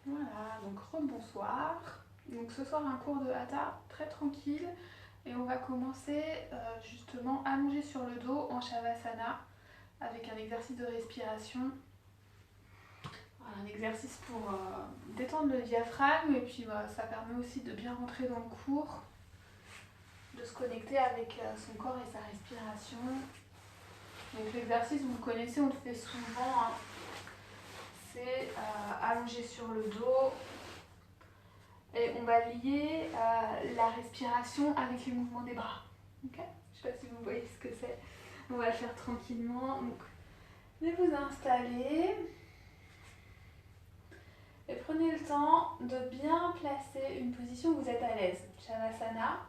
Voilà, donc rebonsoir. Donc ce soir un cours de hatha très tranquille et on va commencer justement allongé sur le dos en shavasana avec un exercice de respiration. Voilà, un exercice pour détendre le diaphragme et puis ça permet aussi de bien rentrer dans le cours, de se connecter avec son corps et sa respiration. Donc l'exercice, vous le connaissez, on le fait souvent, hein. C'est allongé sur le dos. Et on va lier la respiration avec les mouvements des bras. Okay, je ne sais pas si vous voyez ce que c'est. On va le faire tranquillement. Donc, venez vous installer. Et prenez le temps de bien placer une position où vous êtes à l'aise. Shavasana.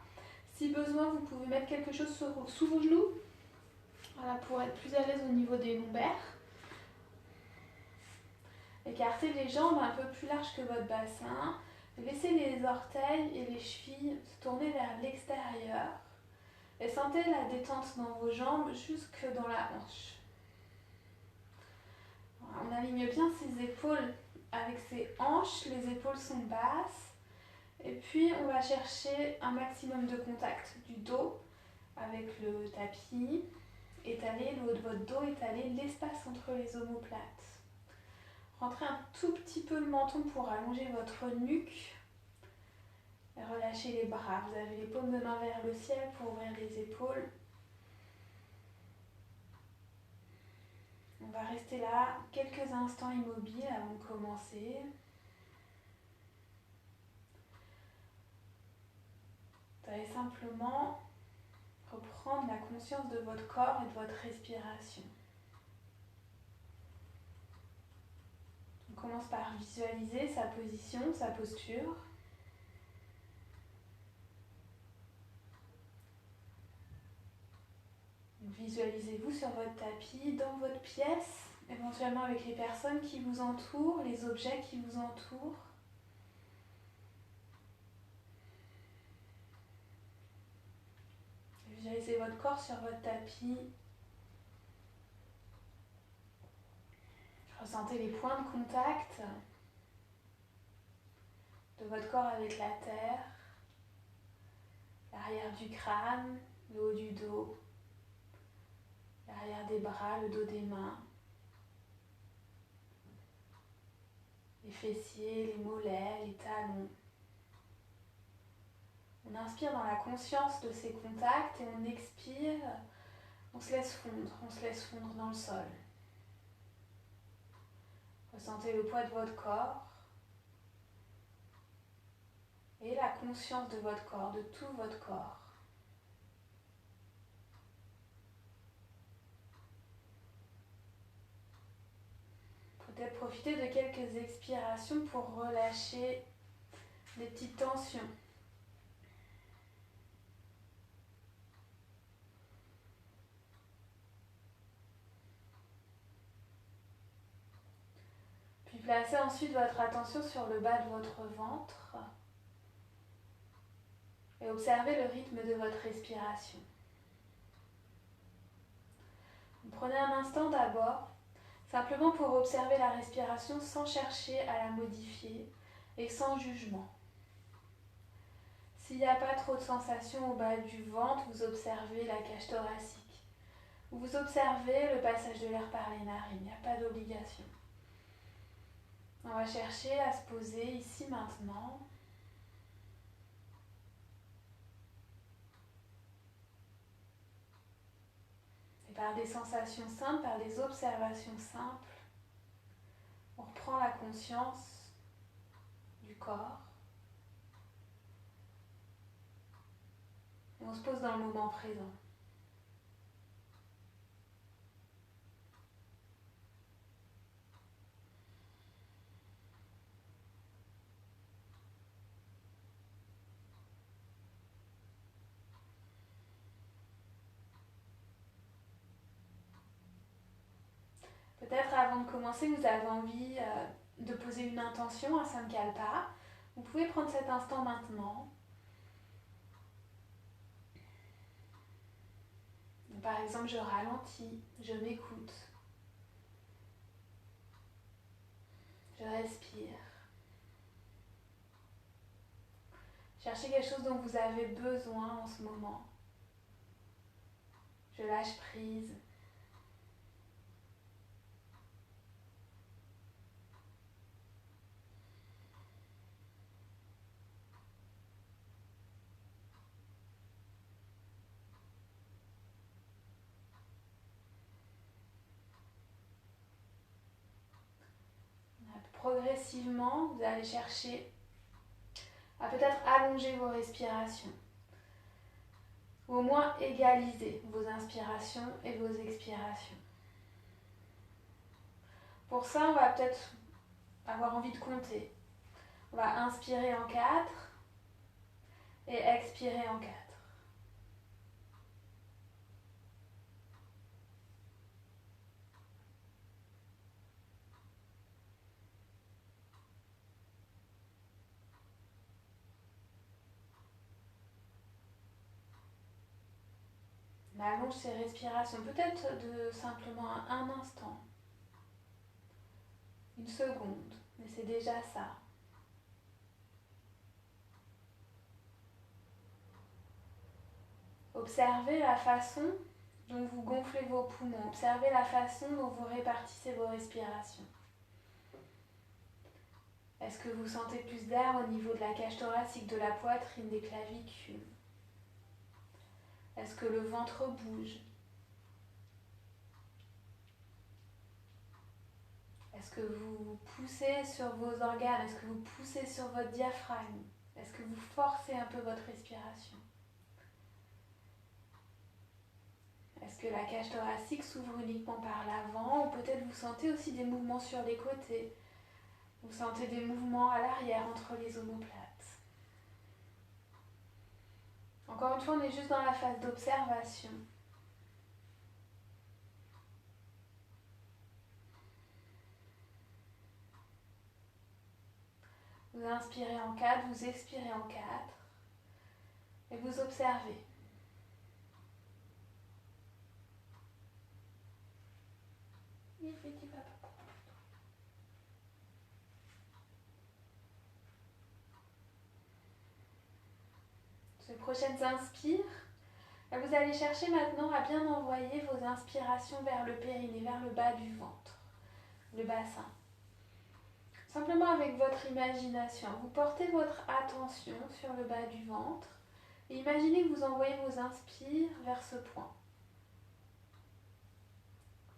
Si besoin, vous pouvez mettre quelque chose sous vos genoux. Voilà, pour être plus à l'aise au niveau des lombaires. Écartez les jambes un peu plus larges que votre bassin. Laissez les orteils et les chevilles se tourner vers l'extérieur. Et sentez la détente dans vos jambes jusque dans la hanche. Voilà, on aligne bien ses épaules avec ses hanches. Les épaules sont basses. Et puis on va chercher un maximum de contact du dos avec le tapis. Étalez le haut de votre dos, étalez l'espace entre les omoplates. Rentrez un tout petit peu le menton pour allonger votre nuque. Et relâchez les bras. Vous avez les paumes de main vers le ciel pour ouvrir les épaules. On va rester là quelques instants immobiles avant de commencer. Vous allez simplement reprendre la conscience de votre corps et de votre respiration. On commence par visualiser sa position, sa posture. Visualisez-vous sur votre tapis, dans votre pièce, éventuellement avec les personnes qui vous entourent, les objets qui vous entourent. Visualisez votre corps sur votre tapis. Ressentez les points de contact de votre corps avec la terre, l'arrière du crâne, le haut du dos, l'arrière des bras, le dos des mains, les fessiers, les mollets, les talons. On inspire dans la conscience de ces contacts et on expire, on se laisse fondre dans le sol. Ressentez le poids de votre corps et la conscience de votre corps, de tout votre corps. Peut-être profiter de quelques expirations pour relâcher des petites tensions. Puis placez ensuite votre attention sur le bas de votre ventre et observez le rythme de votre respiration. Prenez un instant d'abord, simplement pour observer la respiration sans chercher à la modifier et sans jugement. S'il n'y a pas trop de sensations au bas du ventre, vous observez la cage thoracique. Vous observez le passage de l'air par les narines, il n'y a pas d'obligation. On va chercher à se poser ici maintenant. Et par des sensations simples, par des observations simples, on reprend la conscience du corps. Et on se pose dans le moment présent. Peut-être avant de commencer, vous avez envie de poser une intention à Sankalpa. Vous pouvez prendre cet instant maintenant. Par exemple, je ralentis, je m'écoute, je respire. Cherchez quelque chose dont vous avez besoin en ce moment. Je lâche prise. Progressivement, vous allez chercher à peut-être allonger vos respirations. Ou au moins égaliser vos inspirations et vos expirations. Pour ça, on va peut-être avoir envie de compter. On va inspirer en 4 et expirer en 4. On allonge ses respirations, peut-être de simplement un instant, une seconde, mais c'est déjà ça. Observez la façon dont vous gonflez vos poumons, observez la façon dont vous répartissez vos respirations. Est-ce que vous sentez plus d'air au niveau de la cage thoracique, de la poitrine, des clavicules? Est-ce que le ventre bouge? Est-ce que vous poussez sur vos organes? Est-ce que vous poussez sur votre diaphragme? Est-ce que vous forcez un peu votre respiration? Est-ce que la cage thoracique s'ouvre uniquement par l'avant? Ou peut-être vous sentez aussi des mouvements sur les côtés? Vous sentez des mouvements à l'arrière entre les omoplates? Encore une fois, on est juste dans la phase d'observation. Vous inspirez en 4, vous expirez en 4 et vous observez. Sur les prochaines inspires, vous allez chercher maintenant à bien envoyer vos inspirations vers le périnée, vers le bas du ventre, le bassin. Simplement avec votre imagination, vous portez votre attention sur le bas du ventre et imaginez que vous envoyez vos inspires vers ce point.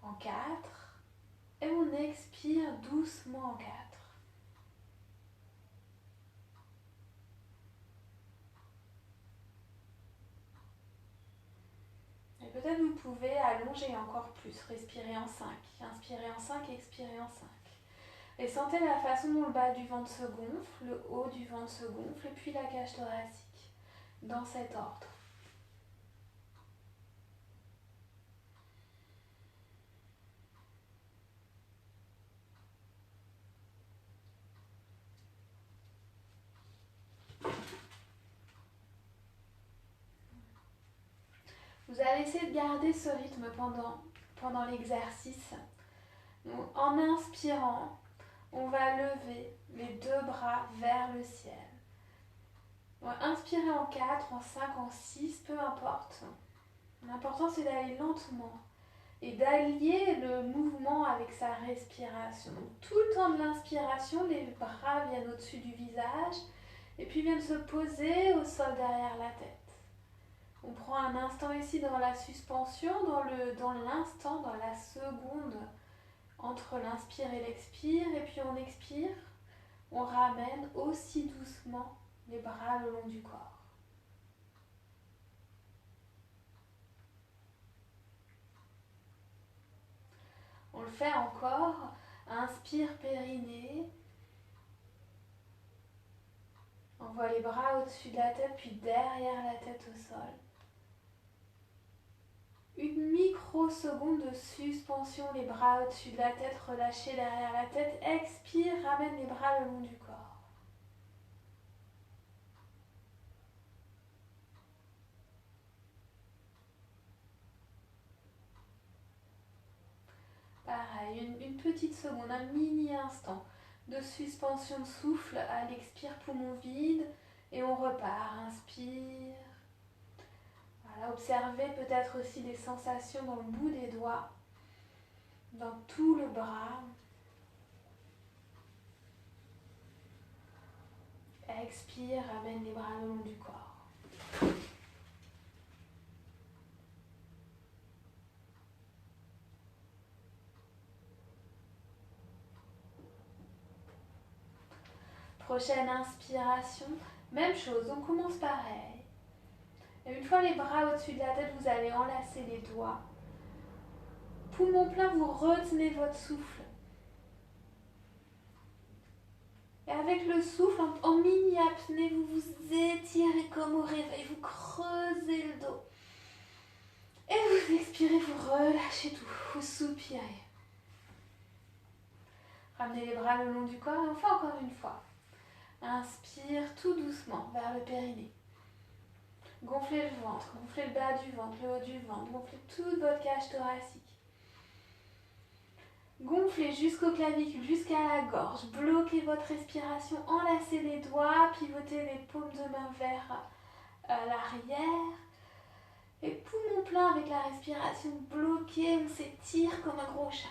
En 4 et on expire doucement en 4. Et peut-être vous pouvez allonger encore plus, respirer en 5, inspirer en 5, expirer en 5. Et sentez la façon dont le bas du ventre se gonfle, le haut du ventre se gonfle et puis la cage thoracique, dans cet ordre. Vous allez essayer de garder ce rythme pendant l'exercice. En inspirant, on va lever les deux bras vers le ciel. On va inspirer en 4, en 5, en 6, peu importe. L'important c'est d'aller lentement et d'allier le mouvement avec sa respiration. Tout le temps de l'inspiration, les bras viennent au-dessus du visage et puis viennent se poser au sol derrière la tête. On prend un instant ici dans la suspension, dans l'instant, dans la seconde entre l'inspire et l'expire, et puis on expire, on ramène aussi doucement les bras le long du corps. On le fait encore, inspire périnée, on voit les bras au-dessus de la tête, puis derrière la tête au sol. Une microseconde de suspension, les bras au-dessus de la tête, relâchés derrière la tête. Expire, ramène les bras le long du corps. Pareil, une petite seconde, un mini instant de suspension de souffle à l'expire, poumon vide. Et on repart, inspire. Voilà, observez peut-être aussi des sensations dans le bout des doigts, dans tout le bras. Expire, ramène les bras le long du corps. Prochaine inspiration, même chose, on commence pareil. Et une fois les bras au-dessus de la tête, vous allez enlacer les doigts. Poumon plein, vous retenez votre souffle. Et avec le souffle, en mini-apnée, vous vous étirez comme au réveil, vous creusez le dos. Et vous expirez, vous relâchez tout, vous soupirez. Ramenez les bras le long du corps et on fait encore une fois. Inspire tout doucement vers le périnée. Gonflez le ventre, gonflez le bas du ventre, le haut du ventre, gonflez toute votre cage thoracique. Gonflez jusqu'au clavicule, jusqu'à la gorge. Bloquez votre respiration, enlacez les doigts, pivotez les paumes de main vers l'arrière. Et poumon plein avec la respiration bloquée, on s'étire comme un gros chat.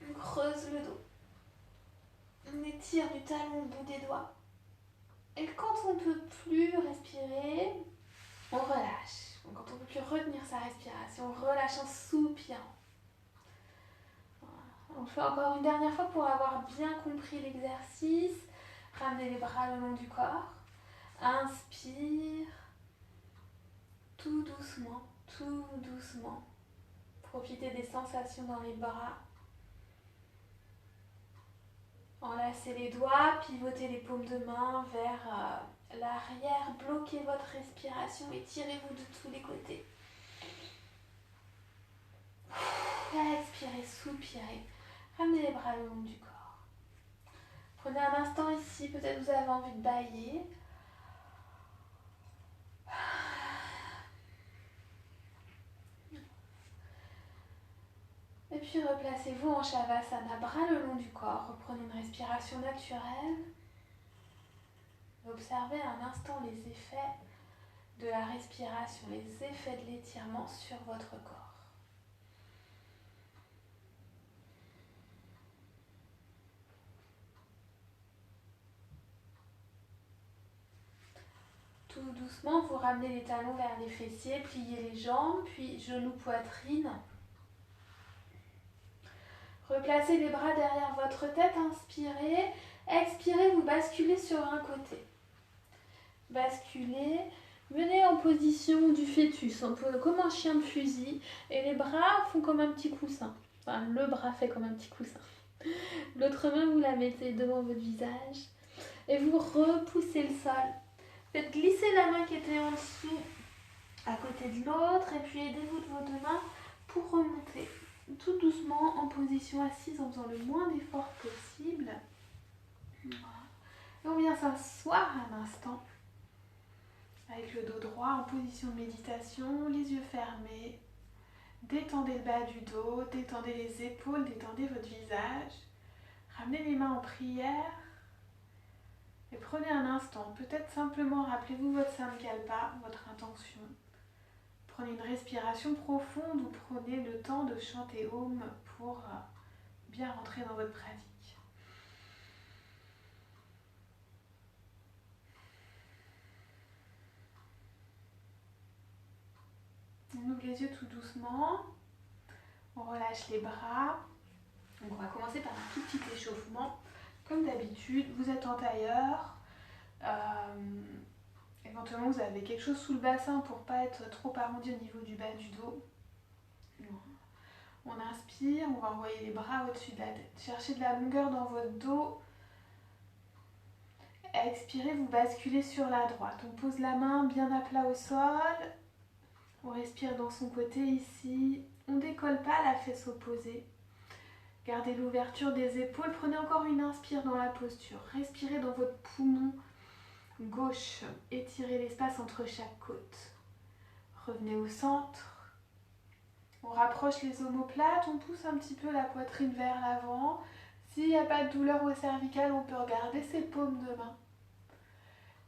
On creuse le dos. On étire du talon au bout des doigts. Et quand on ne peut plus respirer, on relâche. Donc quand on ne peut plus retenir sa respiration, on relâche en soupirant. On le fait encore une dernière fois pour avoir bien compris l'exercice. Ramenez les bras le long du corps. Inspire. Tout doucement, tout doucement. Profitez des sensations dans les bras. Enlacez les doigts, pivotez les paumes de main vers l'arrière. Bloquez votre respiration, étirez-vous de tous les côtés. Expirez, soupirez. Ramenez les bras le long du corps. Prenez un instant ici, peut-être vous avez envie de bâiller. Et puis replacez-vous en Shavasana, bras le long du corps. Reprenez une respiration naturelle. Observez un instant les effets de la respiration, les effets de l'étirement sur votre corps. Tout doucement, vous ramenez les talons vers les fessiers, pliez les jambes, puis genoux, poitrine. Replacez les bras derrière votre tête, inspirez. Expirez, vous basculez sur un côté. Basculez, venez en position du fœtus, comme un chien de fusil, et les bras font comme un petit coussin. Enfin, le bras fait comme un petit coussin. L'autre main, vous la mettez devant votre visage, et vous repoussez le sol. Faites glisser la main qui était en dessous à côté de l'autre, et puis aidez-vous de vos deux mains pour remonter tout doucement en position assise en faisant le moins d'efforts possible. Voilà. Et on vient s'asseoir un instant avec le dos droit en position de méditation, les yeux fermés. Détendez le bas du dos, détendez les épaules, détendez votre visage. Ramenez les mains en prière et prenez un instant. Peut-être simplement rappelez-vous votre Sankalpa, votre intention. Prenez une respiration profonde ou prenez le temps de chanter Om pour bien rentrer dans votre pratique. On ouvre les yeux tout doucement. On relâche les bras. Donc on va commencer par un tout petit échauffement. Comme d'habitude, vous êtes en tailleur. Éventuellement, vous avez quelque chose sous le bassin pour ne pas être trop arrondi au niveau du bas du dos. On inspire, on va envoyer les bras au-dessus de la tête. Cherchez de la longueur dans votre dos. Expirez, vous basculez sur la droite. On pose la main bien à plat au sol. On respire dans son côté ici. On ne décolle pas la fesse opposée. Gardez l'ouverture des épaules. Prenez encore une inspire dans la posture. Respirez dans votre poumon gauche. Étirez l'espace entre chaque côte. Revenez au centre. On rapproche les omoplates. On pousse un petit peu la poitrine vers l'avant. S'il n'y a pas de douleur au cervical, on peut regarder ses paumes de main.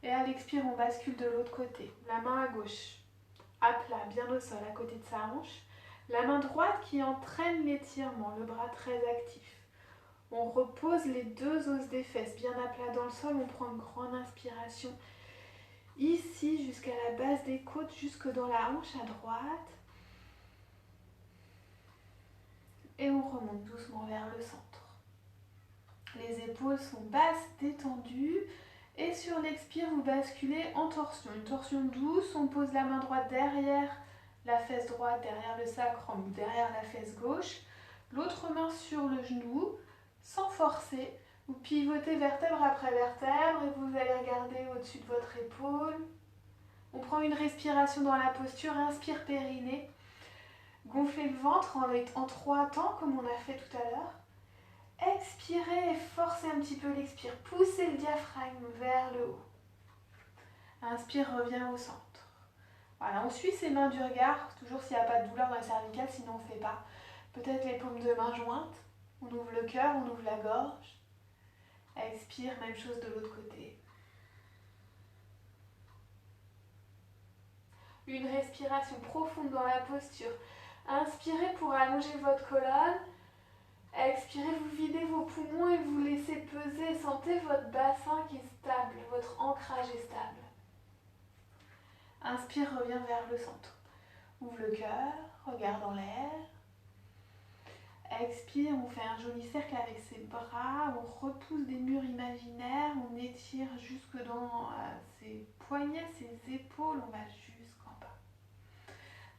Et à l'expire, on bascule de l'autre côté. La main à gauche, à plat, bien au sol, à côté de sa hanche. La main droite qui entraîne l'étirement, le bras très actif. On repose les deux os des fesses bien à plat dans le sol. On prend une grande inspiration ici jusqu'à la base des côtes, jusque dans la hanche à droite. Et on remonte doucement vers le centre. Les épaules sont basses, détendues. Et sur l'expire, vous basculez en torsion. Une torsion douce, on pose la main droite derrière la fesse droite, derrière le sacrum ou derrière la fesse gauche. L'autre main sur le genou, sans forcer. Vous pivotez vertèbre après vertèbre et vous allez regarder au-dessus de votre épaule. On prend une respiration dans la posture, inspire périnée. Gonflez le ventre en 3 temps comme on a fait tout à l'heure. Expirez et forcez un petit peu l'expire. Poussez le diaphragme vers le haut. Inspire, revient au centre. Voilà, on suit ses mains du regard, toujours s'il n'y a pas de douleur dans la cervicale, sinon on ne fait pas. Peut-être les paumes de main jointes. On ouvre le cœur, on ouvre la gorge. Expire, même chose de l'autre côté. Une respiration profonde dans la posture. Inspirez pour allonger votre colonne. Expirez, vous videz vos poumons et vous laissez peser. Sentez votre bassin qui est stable, votre ancrage est stable. Inspire, reviens vers le centre. Ouvre le cœur, regarde en l'air. Expire, on fait un joli cercle avec ses bras, on repousse des murs imaginaires, on étire jusque dans ses poignets, ses épaules, on va jusqu'en bas.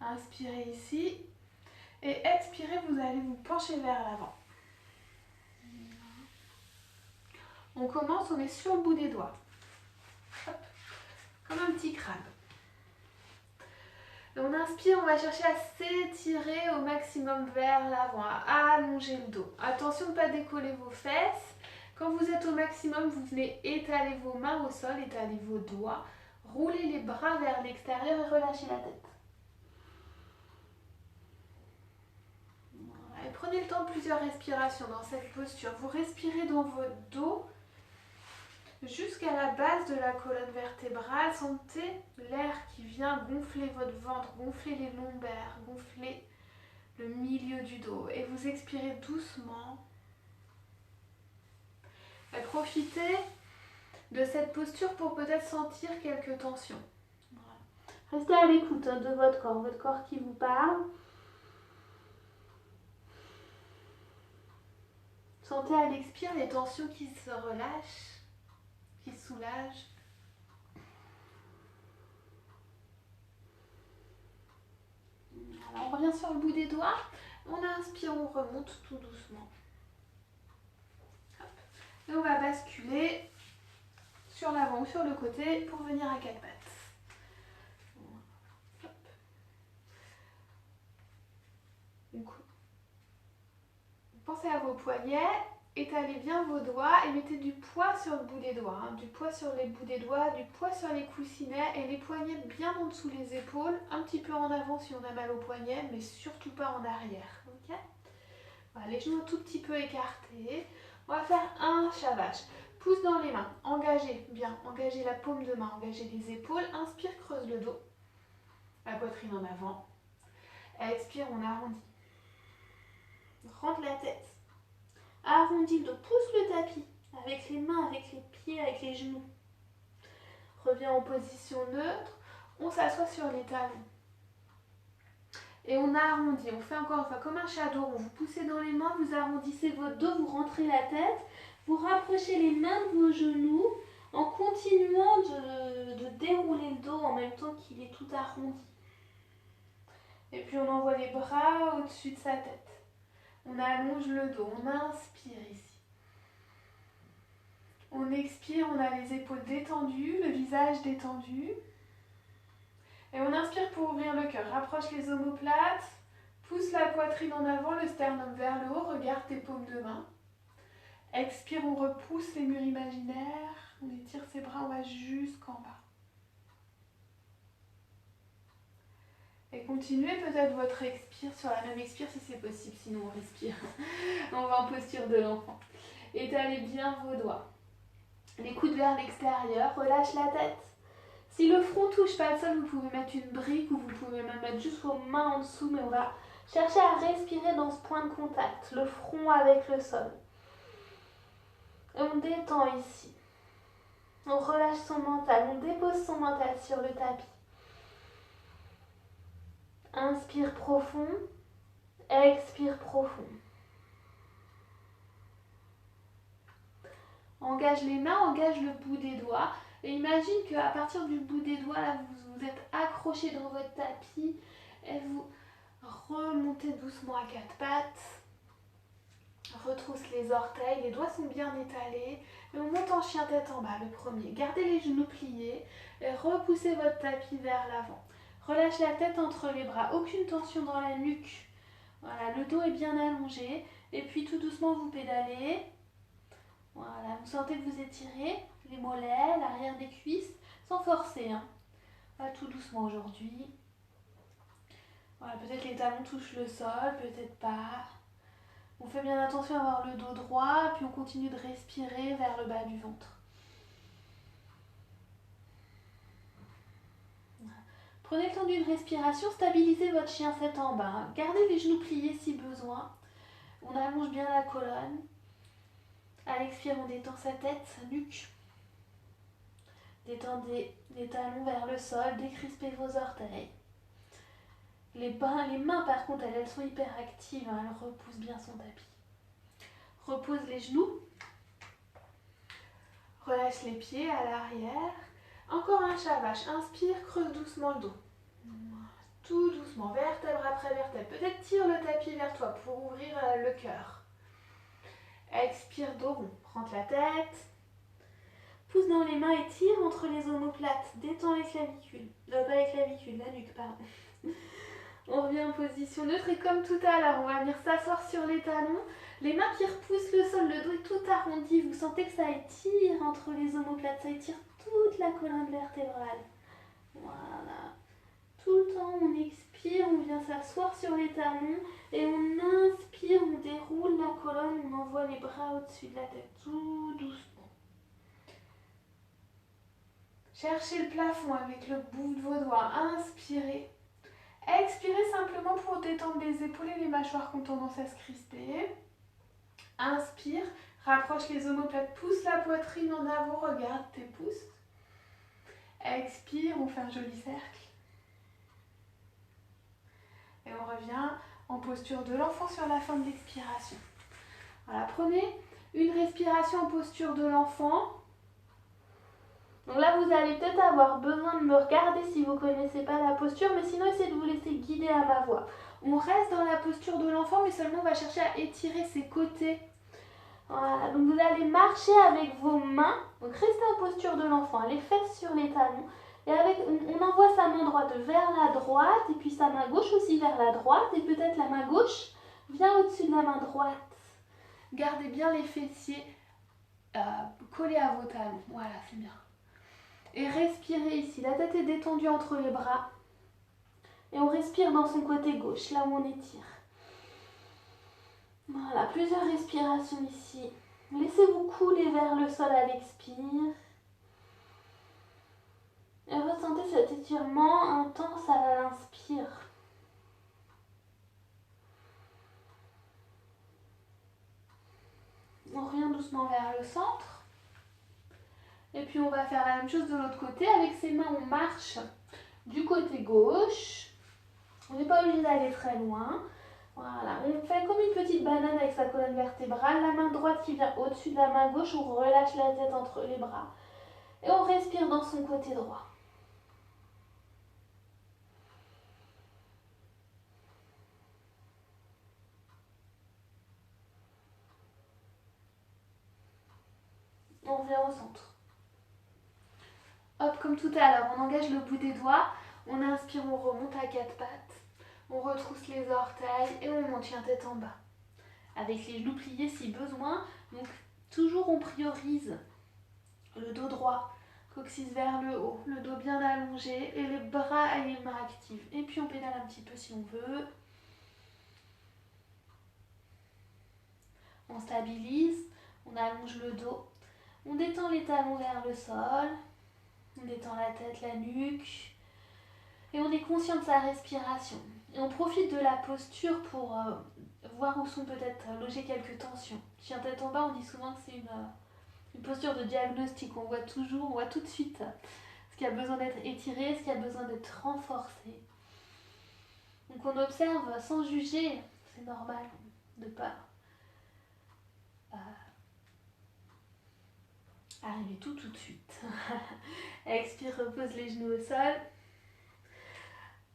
Inspirez ici et expirez, vous allez vous pencher vers l'avant. On commence, on est sur le bout des doigts. Hop, comme un petit crabe. Et on inspire, on va chercher à s'étirer au maximum vers l'avant, à allonger le dos. Attention de ne pas décoller vos fesses. Quand vous êtes au maximum, vous venez étaler vos mains au sol, étaler vos doigts, rouler les bras vers l'extérieur et relâcher la tête. Voilà. Et prenez le temps de plusieurs respirations dans cette posture. Vous respirez dans votre dos jusqu'à la base de la colonne vertébrale. Sentez l'air qui vient gonfler votre ventre, gonfler les lombaires, gonfler le milieu du dos. Et vous expirez doucement. Et profitez de cette posture pour peut-être sentir quelques tensions. Voilà. Restez à l'écoute de votre corps qui vous parle. Sentez à l'expire les tensions qui se relâchent, qui soulage. Alors on revient sur le bout des doigts, on inspire, on remonte tout doucement. Hop. Et on va basculer sur l'avant ou sur le côté pour venir à 4 pattes. Hop. Donc, pensez à vos poignets. Étalez bien vos doigts et mettez du poids sur le bout des doigts, du poids sur les bouts des doigts, du poids sur les coussinets et les poignets bien en dessous les épaules, un petit peu en avant si on a mal aux poignets, mais surtout pas en arrière. Okay, voilà, les genoux un tout petit peu écartés. On va faire un chavage. Pouce dans les mains, engagez bien, engagez la paume de main, engagez les épaules. Inspire, creuse le dos, la poitrine en avant. Expire, on arrondit. Rentre la tête. Arrondis le dos, pousse le tapis avec les mains, avec les pieds, avec les genoux. Reviens en position neutre, on s'assoit sur les talons. Et on arrondit, on fait encore une fois comme un shadow rond. Vous poussez dans les mains, vous arrondissez votre dos, vous rentrez la tête, vous rapprochez les mains de vos genoux en continuant de dérouler le dos en même temps qu'il est tout arrondi. Et puis on envoie les bras au-dessus de sa tête. On allonge le dos, on inspire ici. On expire, on a les épaules détendues, le visage détendu. Et on inspire pour ouvrir le cœur. Rapproche les omoplates, pousse la poitrine en avant, le sternum vers le haut, regarde tes paumes de main. Expire, on repousse les murs imaginaires, on étire ses bras, on va jusqu'en bas. Et continuez peut-être votre expire sur la même expire si c'est possible, sinon on respire. On va en posture de l'enfant. Étalez bien vos doigts. Les coudes vers l'extérieur, relâche la tête. Si le front touche pas le sol, vous pouvez mettre une brique ou vous pouvez même mettre juste vos mains en dessous, mais on va chercher à respirer dans ce point de contact, le front avec le sol. Et on détend ici. On relâche son mental, on dépose son mental sur le tapis. Inspire profond, expire profond. Engage les mains, engage le bout des doigts. Et imagine qu'à partir du bout des doigts, là, vous vous êtes accroché dans votre tapis et vous remontez doucement à quatre pattes. Retrousse les orteils, les doigts sont bien étalés. Et on monte en chien tête en bas, le premier. Gardez les genoux pliés et repoussez votre tapis vers l'avant. Relâche la tête entre les bras, aucune tension dans la nuque. Voilà, le dos est bien allongé. Et puis tout doucement, vous pédalez. Voilà, vous sentez que vous étirez les mollets, l'arrière des cuisses, sans forcer. Pas tout doucement aujourd'hui. Voilà, peut-être les talons touchent le sol, peut-être pas. On fait bien attention à avoir le dos droit, puis on continue de respirer vers le bas du ventre. Voilà. Prenez le temps d'une respiration, stabilisez votre chien tête en bas. Gardez les genoux pliés si besoin. On allonge bien la colonne. À l'expire, on détend sa tête, sa nuque. Détendez les talons vers le sol, décrispez vos orteils. Les mains, par contre, elles sont hyper actives, elles repoussent bien son tapis. Repose les genoux. Relâche les pieds à l'arrière. Encore un shavash. Inspire, creuse doucement le dos. Tout doucement, vertèbre après vertèbre. Peut-être tire le tapis vers toi pour ouvrir le cœur. Expire, dos rond. Rentre la tête. Pousse dans les mains et tire entre les omoplates. Détends les clavicules. Pas les clavicules, la nuque, pardon. On revient en position neutre et comme tout à l'heure, on va venir s'asseoir sur les talons. Les mains qui repoussent le sol, le dos est tout arrondi. Vous sentez que ça étire entre les omoplates, ça étire toute la colonne vertébrale. Voilà. Tout le temps, on expire, on vient s'asseoir sur les talons et on inspire, on déroule la colonne, on envoie les bras au-dessus de la tête, tout doucement. Cherchez le plafond avec le bout de vos doigts, inspirez. Expirez simplement pour détendre les épaules et les mâchoires qui ont tendance à se crisper. Inspire, rapproche les omoplates, pousse la poitrine en avant, regarde tes pouces. Expire, on fait un joli cercle. Et on revient en posture de l'enfant sur la fin de l'expiration. Voilà, prenez une respiration en posture de l'enfant. Donc là, vous allez peut-être avoir besoin de me regarder si vous ne connaissez pas la posture, mais sinon, essayez de vous laisser guider à ma voix. On reste dans la posture de l'enfant, mais seulement on va chercher à étirer ses côtés. Voilà, donc vous allez marcher avec vos mains. Donc restez en posture de l'enfant, les fesses sur les talons. Et on envoie sa main droite vers la droite, et puis sa main gauche aussi vers la droite, et peut-être la main gauche vient au-dessus de la main droite. Gardez bien les fessiers collés à vos talons. Voilà, c'est bien. Et respirez ici. La tête est détendue entre les bras. Et on respire dans son côté gauche, là où on étire. Voilà, plusieurs respirations ici. Laissez-vous couler vers le sol à l'expire. Et ressentez cet étirement intense à l'inspire. On revient doucement vers le centre. Et puis on va faire la même chose de l'autre côté. Avec ses mains, on marche du côté gauche. On n'est pas obligé d'aller très loin. Voilà, on fait comme une petite banane avec sa colonne vertébrale. La main droite qui vient au-dessus de la main gauche. On relâche la tête entre les bras. Et on respire dans son côté droit. On revient au centre. Hop, comme tout à l'heure, on engage le bout des doigts. On inspire, on remonte à quatre pattes. On retrousse les orteils et on maintient tête en bas. Avec les genoux pliés si besoin. Donc, toujours on priorise le dos droit, coccyx vers le haut, le dos bien allongé et les bras et les mains actives. Et puis on pédale un petit peu si on veut. On stabilise, on allonge le dos. On détend les talons vers le sol, on détend la tête, la nuque, et on est conscient de sa respiration. Et on profite de la posture pour voir où sont peut-être logées quelques tensions. Chien tête en bas, on dit souvent que c'est une posture de diagnostic. On voit tout de suite ce qui a besoin d'être étiré, ce qui a besoin d'être renforcé. Donc on observe sans juger, c'est normal de pas arriver tout de suite. Expire, repose les genoux au sol.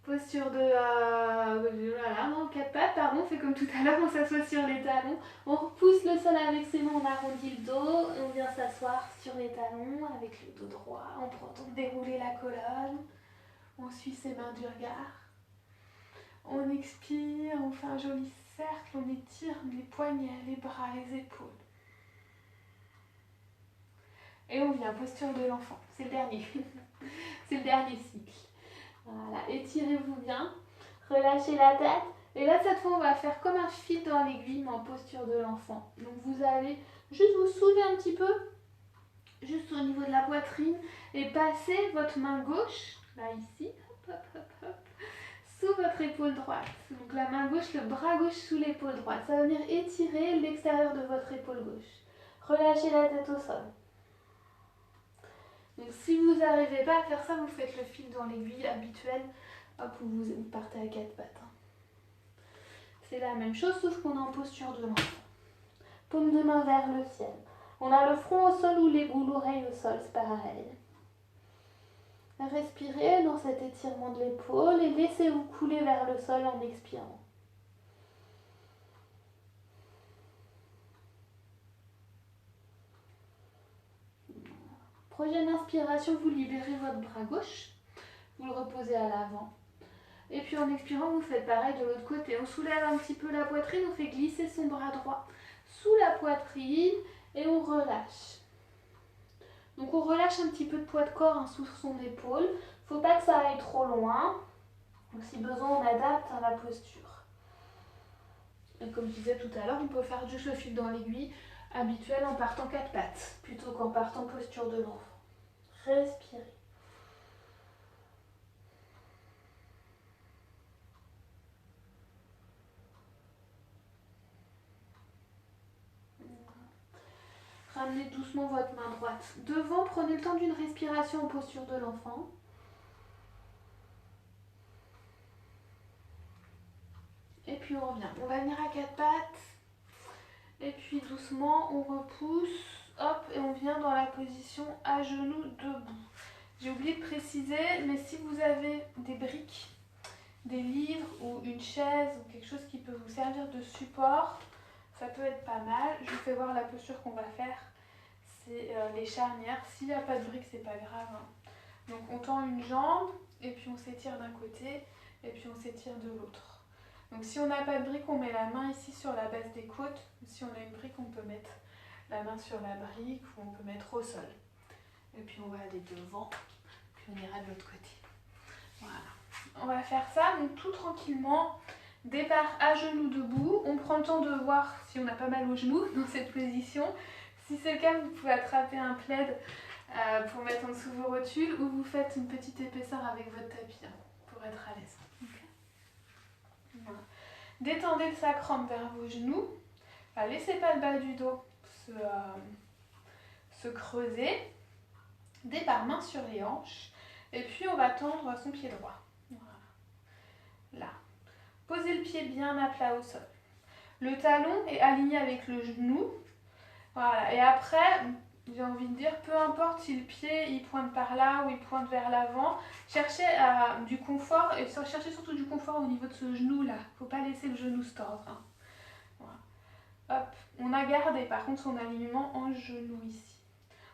Posture de voilà, non, 4 pattes, pardon, on fait comme tout à l'heure, on s'assoit sur les talons, on repousse le sol avec ses mains, on arrondit le dos, et on vient s'asseoir sur les talons avec le dos droit, on prend le temps de dérouler la colonne, on suit ses mains du regard, on expire, on fait un joli cercle, on étire les poignets, les bras, les épaules. Et on vient, posture de l'enfant, c'est le dernier, c'est le dernier cycle. Voilà, étirez-vous bien, relâchez la tête. Et là, cette fois, on va faire comme un fil dans l'aiguille, mais en posture de l'enfant. Donc, vous allez juste vous soulever un petit peu, juste au niveau de la poitrine, et passer votre main gauche, là, ici, hop, hop, hop, hop, sous votre épaule droite. Donc, la main gauche, le bras gauche sous l'épaule droite. Ça va venir étirer l'extérieur de votre épaule gauche. Relâchez la tête au sol. Donc si vous n'arrivez pas à faire ça, vous faites le fil dans l'aiguille habituelle, hop, vous partez à 4 pattes. C'est la même chose, sauf qu'on est en posture de l'enfant. Paume de main vers le ciel. On a le front au sol ou l'oreille au sol, c'est pareil. Respirez dans cet étirement de l'épaule et laissez-vous couler vers le sol en expirant. Prochaine inspiration, vous libérez votre bras gauche, vous le reposez à l'avant. Et puis en expirant, vous faites pareil de l'autre côté. On soulève un petit peu la poitrine, on fait glisser son bras droit sous la poitrine et on relâche. Donc on relâche un petit peu de poids de corps sous son épaule. Il ne faut pas que ça aille trop loin. Donc si besoin, on adapte à la posture. Et comme je disais tout à l'heure, on peut faire juste le fil dans l'aiguille habituel en partant 4 pattes, plutôt qu'en partant posture de l'enfant. Respirez. Ramenez doucement votre main droite devant, prenez le temps d'une respiration en posture de l'enfant. Et puis on revient. On va venir à 4 pattes. Et puis doucement, on repousse. Hop, et on vient dans la position à genoux debout. J'ai oublié de préciser, mais si vous avez des briques, des livres ou une chaise ou quelque chose qui peut vous servir de support, ça peut être pas mal. Je vous fais voir la posture qu'on va faire. C'est les charnières. S'il n'y a pas de briques, c'est pas grave. Donc on tend une jambe et puis on s'étire d'un côté et puis on s'étire de l'autre. Donc si on n'a pas de brique, on met la main ici sur la base des côtes. Si on a une brique, on peut mettre la main sur la brique ou on peut mettre au sol. Et puis on va aller devant, puis on ira de l'autre côté. Voilà. On va faire ça donc tout tranquillement. Départ à genoux debout. On prend le temps de voir si on a pas mal aux genoux dans cette position. Si c'est le cas, vous pouvez attraper un plaid pour mettre en dessous vos rotules ou vous faites une petite épaisseur avec votre tapis pour être à l'aise. Okay. Voilà. Détendez le sacrum vers vos genoux. Enfin, laissez pas le bas du dos se creuser. Départ main sur les hanches. Et puis on va tendre son pied droit. Voilà. Là. Posez le pied bien à plat au sol. Le talon est aligné avec le genou. Voilà. Et après, j'ai envie de dire, peu importe si le pied il pointe par là ou il pointe vers l'avant, cherchez du confort et cherchez surtout du confort au niveau de ce genou là. Faut pas laisser le genou se tordre. Hein. Voilà. Hop, on a gardé par contre son alignement en genou ici.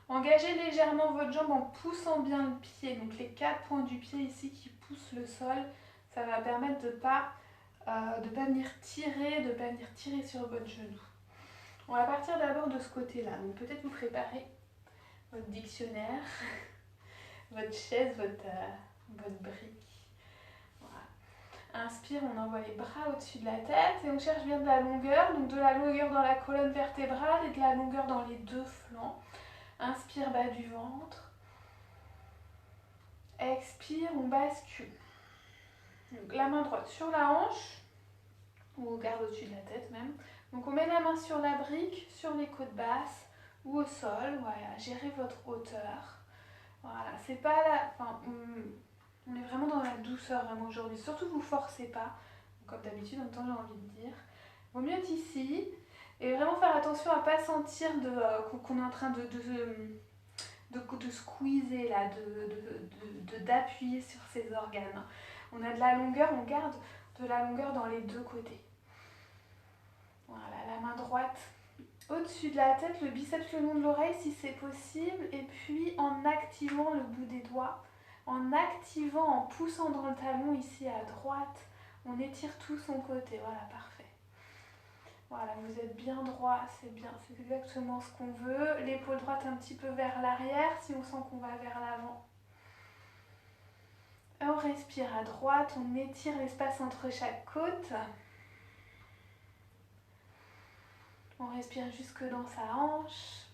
Engagez légèrement votre jambe en poussant bien le pied. Donc les 4 points du pied ici qui poussent le sol, ça va permettre de pas venir tirer sur votre genou. On va partir d'abord de ce côté-là. Donc peut-être vous préparez votre dictionnaire, votre chaise, votre brique. Voilà. Inspire, on envoie les bras au-dessus de la tête et on cherche bien de la longueur. Donc de la longueur dans la colonne vertébrale et de la longueur dans les deux flancs. Inspire, bas du ventre. Expire, on bascule. Donc, la main droite sur la hanche, ou on garde au-dessus de la tête même. Donc on met la main sur la brique, sur les côtes basses ou au sol. Voilà, gérez votre hauteur. Voilà, c'est pas la... Enfin, on est vraiment dans la douceur vraiment aujourd'hui. Surtout vous forcez pas, comme d'habitude, en même temps j'ai envie de dire. Vaut mieux être ici et vraiment faire attention à pas sentir qu'on est en train de squeezer là, d'appuyer sur ses organes. On a de la longueur, on garde de la longueur dans les deux côtés. Voilà, la main droite au-dessus de la tête, le biceps le long de l'oreille si c'est possible, et puis en activant le bout des doigts, en activant, en poussant dans le talon ici à droite, on étire tout son côté. Voilà, parfait. Voilà, vous êtes bien droit, c'est bien, c'est exactement ce qu'on veut. L'épaule droite un petit peu vers l'arrière si on sent qu'on va vers l'avant. On respire à droite, on étire l'espace entre chaque côte. On respire jusque dans sa hanche.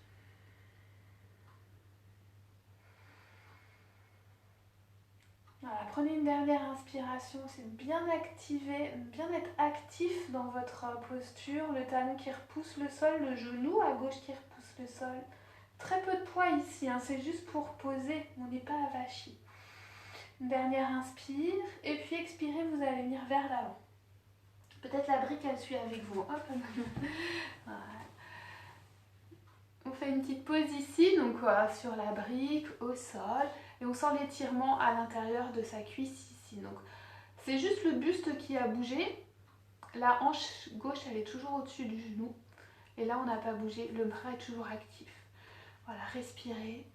Voilà, prenez une dernière inspiration, c'est bien activer, bien être actif dans votre posture. Le talon qui repousse le sol, le genou à gauche qui repousse le sol. Très peu de poids ici, hein, c'est juste pour poser, on n'est pas avachi. Une dernière inspire, et puis expirez, vous allez venir vers l'avant. Peut-être la brique, elle suit avec vous. Hop. Voilà. On fait une petite pause ici, donc sur la brique, au sol, et on sent l'étirement à l'intérieur de sa cuisse ici. Donc c'est juste le buste qui a bougé. La hanche gauche, elle est toujours au-dessus du genou. Et là, on n'a pas bougé, le bras est toujours actif. Voilà, respirez.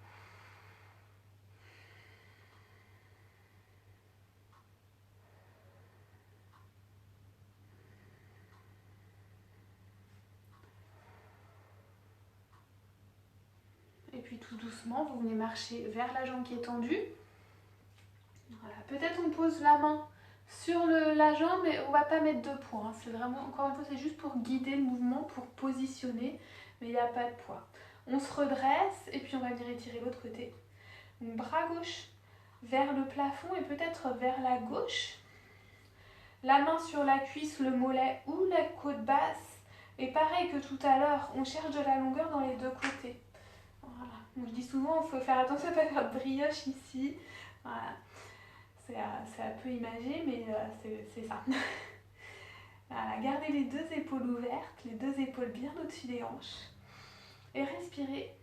Et puis tout doucement, vous venez marcher vers la jambe qui est tendue. Voilà. Peut-être on pose la main sur la jambe, mais on ne va pas mettre de poids. Hein. C'est vraiment, encore une fois, c'est juste pour guider le mouvement, pour positionner, mais il n'y a pas de poids. On se redresse et puis on va venir étirer l'autre côté. Donc, bras gauche vers le plafond et peut-être vers la gauche. La main sur la cuisse, le mollet ou la côte basse. Et pareil que tout à l'heure, on cherche de la longueur dans les deux côtés. Voilà. Donc, je dis souvent, il faut faire attention à ne pas faire de brioche ici. Voilà. C'est un peu imagé, mais c'est ça. Voilà. Gardez les deux épaules ouvertes, les deux épaules bien au-dessus des hanches. Et respirez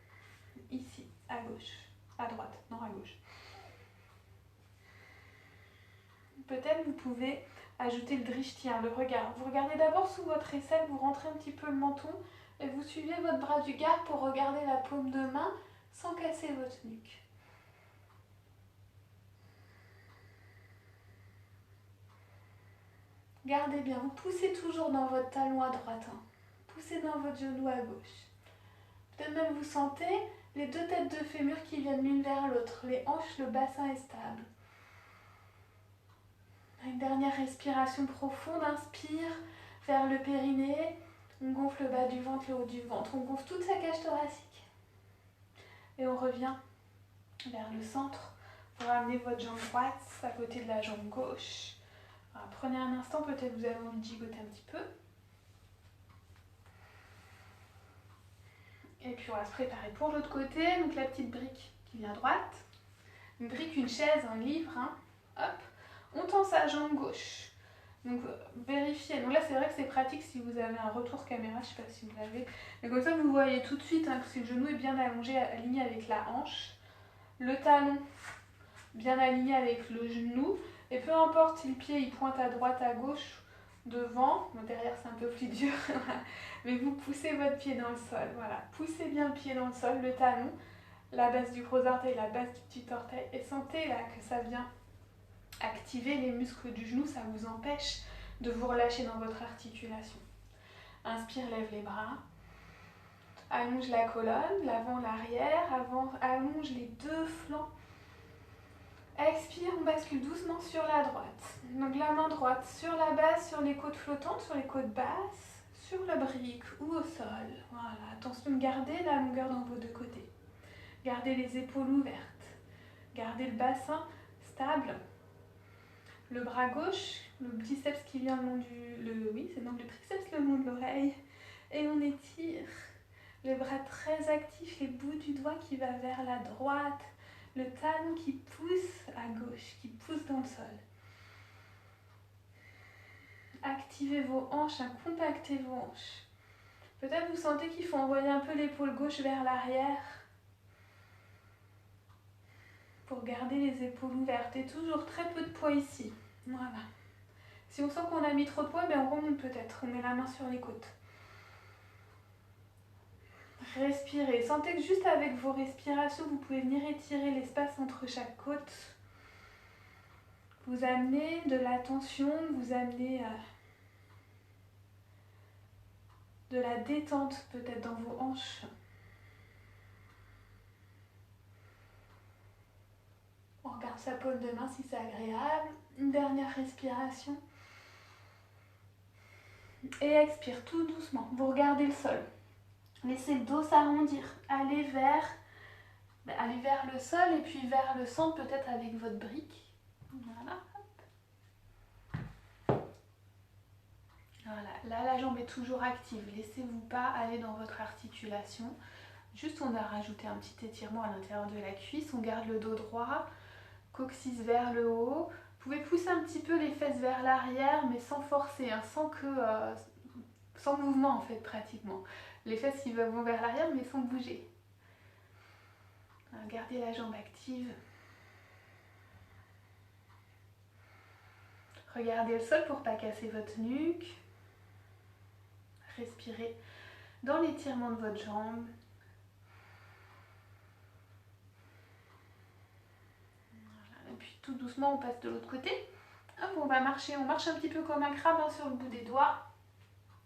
ici, à gauche, à droite, non à gauche. Peut-être vous pouvez ajouter le drishti, le regard. Vous regardez d'abord sous votre aisselle, vous rentrez un petit peu le menton et vous suivez votre bras du garde pour regarder la paume de main sans casser votre nuque. Gardez bien, vous poussez toujours dans votre talon à droite, poussez dans votre genou à gauche. Peut-être même vous sentez les deux têtes de fémur qui viennent l'une vers l'autre, les hanches, le bassin est stable. Une dernière respiration profonde, inspire vers le périnée, on gonfle le bas du ventre, le haut du ventre, on gonfle toute sa cage thoracique. Et on revient vers le centre pour amener votre jambe droite à côté de la jambe gauche. Alors, prenez un instant, peut-être vous avez envie de gigoter un petit peu. Et puis on va se préparer pour l'autre côté, donc la petite brique qui vient à droite. Une brique, une chaise, un livre, hop. On tend sa jambe gauche. Donc vérifiez. Donc là c'est vrai que c'est pratique si vous avez un retour caméra, je ne sais pas si vous l'avez. Mais comme ça vous voyez tout de suite que le genou est bien allongé, aligné avec la hanche. Le talon bien aligné avec le genou. Et peu importe si le pied il pointe à droite, à gauche, devant. Bon, derrière c'est un peu plus dur. Mais vous poussez votre pied dans le sol. Voilà. Poussez bien le pied dans le sol, le talon, la base du gros orteil, la base du petit orteil. Et sentez là que ça vient activer les muscles du genou, ça vous empêche de vous relâcher dans votre articulation. Inspire, lève les bras. Allonge la colonne, l'avant, l'arrière. Allonge les deux flancs. Expire, on bascule doucement sur la droite. Donc la main droite sur la base, sur les côtes flottantes, sur les côtes basses, sur la brique ou au sol. Voilà, attention de garder la longueur dans vos deux côtés. Gardez les épaules ouvertes. Gardez le bassin stable. Le bras gauche, le biceps qui vient le long le triceps le long de l'oreille. Et on étire. Le bras très actif, les bouts du doigt qui va vers la droite. Le talon qui pousse à gauche, qui pousse dans le sol. Activez vos hanches, compactez vos hanches. Peut-être vous sentez qu'il faut envoyer un peu l'épaule gauche vers l'arrière pour garder les épaules ouvertes. Et toujours très peu de poids ici. Voilà. Si on sent qu'on a mis trop de poids, on remonte peut-être. On met la main sur les côtes. Respirez. Sentez que juste avec vos respirations, vous pouvez venir étirer l'espace entre chaque côte. Vous amenez de la tension, vous amenez de la détente peut-être dans vos hanches. On regarde sa paume de main si c'est agréable. Une dernière respiration. Et expire tout doucement. Vous regardez le sol. Laissez le dos s'arrondir. Allez vers le sol et puis vers le centre peut-être avec votre brique. Voilà. Voilà. Là, la jambe est toujours active. Laissez-vous pas aller dans votre articulation. Juste, on a rajouté un petit étirement à l'intérieur de la cuisse. On garde le dos droit, coccyx vers le haut. Vous pouvez pousser un petit peu les fesses vers l'arrière, mais sans forcer, sans mouvement en fait pratiquement. Les fesses qui vont vers l'arrière, mais sans bouger. Gardez la jambe active. Regardez le sol pour ne pas casser votre nuque. Respirez dans l'étirement de votre jambe. Voilà. Et puis tout doucement, on passe de l'autre côté. Hop, on va marcher. On marche un petit peu comme un crabe sur le bout des doigts.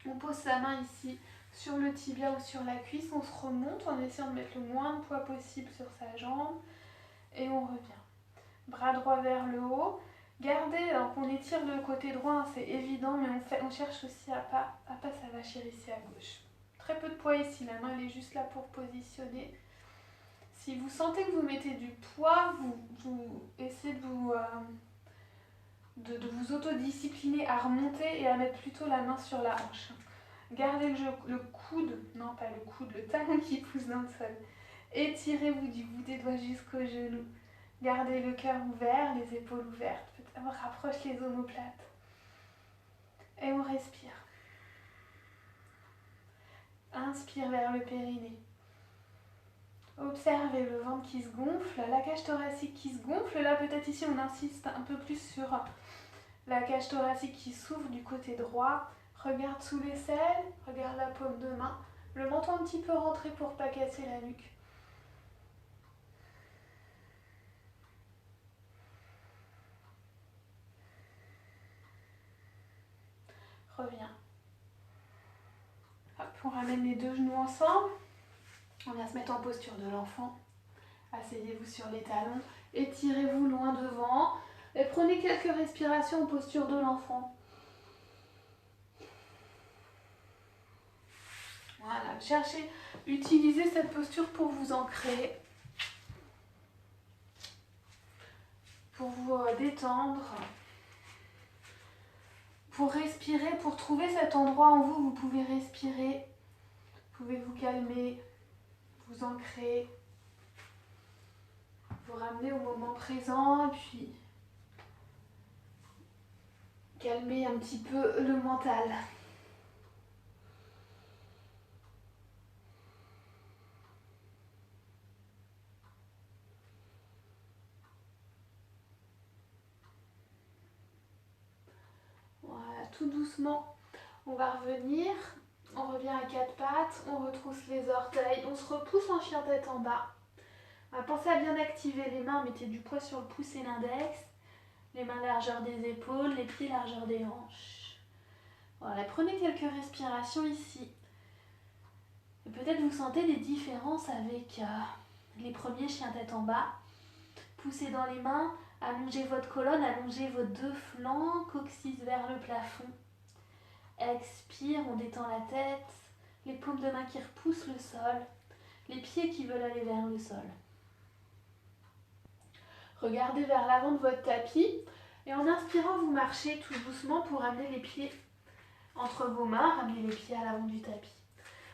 On pose sa main ici sur le tibia ou sur la cuisse. On se remonte en essayant de mettre le moins de poids possible sur sa jambe. Et on revient. Bras droit vers le haut. Gardez, alors qu'on étire le côté droit, c'est évident, mais on cherche aussi à pas s'avachir ici à gauche. Très peu de poids ici, la main elle est juste là pour positionner. Si vous sentez que vous mettez du poids, vous essayez de vous autodiscipliner à remonter et à mettre plutôt la main sur la hanche. Gardez le coude, non pas le coude, le talon qui pousse dans le sol. Étirez-vous du bout des doigts jusqu'au genou. Gardez le cœur ouvert, les épaules ouvertes. On rapproche les omoplates. Et on respire. Inspire vers le périnée. Observez le ventre qui se gonfle, la cage thoracique qui se gonfle. Là, peut-être ici, on insiste un peu plus sur la cage thoracique qui s'ouvre du côté droit. Regarde sous l'aisselle, regarde la paume de main. Le menton un petit peu rentré pour ne pas casser la nuque. Reviens. Hop, on ramène les deux genoux ensemble. On vient se mettre en posture de l'enfant. Asseyez-vous sur les talons. Étirez-vous loin devant. Et prenez quelques respirations en posture de l'enfant. Voilà, cherchez, utilisez cette posture pour vous ancrer. Pour vous détendre. Pour respirer, pour trouver cet endroit en vous, vous pouvez respirer, vous pouvez vous calmer, vous ancrer, vous ramener au moment présent, et puis calmer un petit peu le mental. Tout doucement, on va revenir, on revient à quatre pattes, on retrousse les orteils, on se repousse en chien tête en bas. On va penser à bien activer les mains, mettez du poids sur le pouce et l'index, les mains largeur des épaules, les pieds largeur des hanches. Voilà, prenez quelques respirations ici. Et peut-être vous sentez des différences avec les premiers chiens tête en bas. Poussez dans les mains. Allongez votre colonne, allongez vos deux flancs, coccyx vers le plafond. Expire, on détend la tête, les paumes de main qui repoussent le sol, les pieds qui veulent aller vers le sol. Regardez vers l'avant de votre tapis et en inspirant, vous marchez tout doucement pour amener les pieds entre vos mains, ramener les pieds à l'avant du tapis.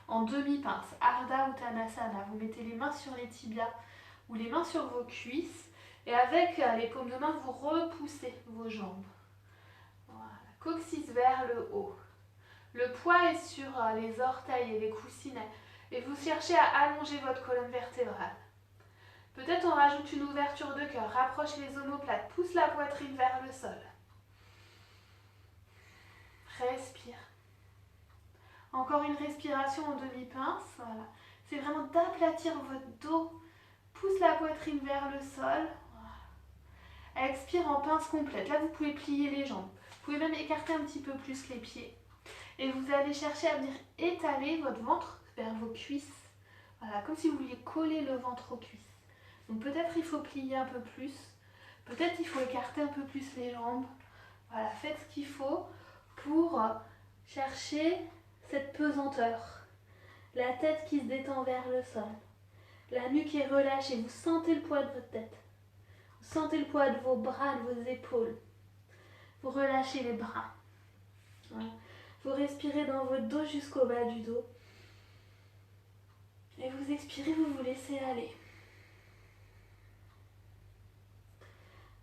En demi-pince, Ardha Uttanasana, vous mettez les mains sur les tibias ou les mains sur vos cuisses et avec les paumes de main, vous repoussez vos jambes. Voilà. Coccyx vers le haut. Le poids est sur les orteils et les coussinets et vous cherchez à allonger votre colonne vertébrale. Peut-être on rajoute une ouverture de cœur, rapproche les omoplates, pousse la poitrine vers le sol. Respire. Encore une respiration en demi-pince. Voilà. C'est vraiment d'aplatir votre dos. Pousse la poitrine vers le sol. Voilà. Expire en pince complète. Là, vous pouvez plier les jambes. Vous pouvez même écarter un petit peu plus les pieds. Et vous allez chercher à venir étaler votre ventre vers vos cuisses. Voilà, comme si vous vouliez coller le ventre aux cuisses. Donc peut-être il faut plier un peu plus. Peut-être il faut écarter un peu plus les jambes. Voilà, faites ce qu'il faut pour chercher cette pesanteur. La tête qui se détend vers le sol. La nuque est relâchée. Vous sentez le poids de votre tête. Vous sentez le poids de vos bras, de vos épaules. Vous relâchez les bras. Voilà. Vous respirez dans votre dos jusqu'au bas du dos. Et vous expirez, vous vous laissez aller.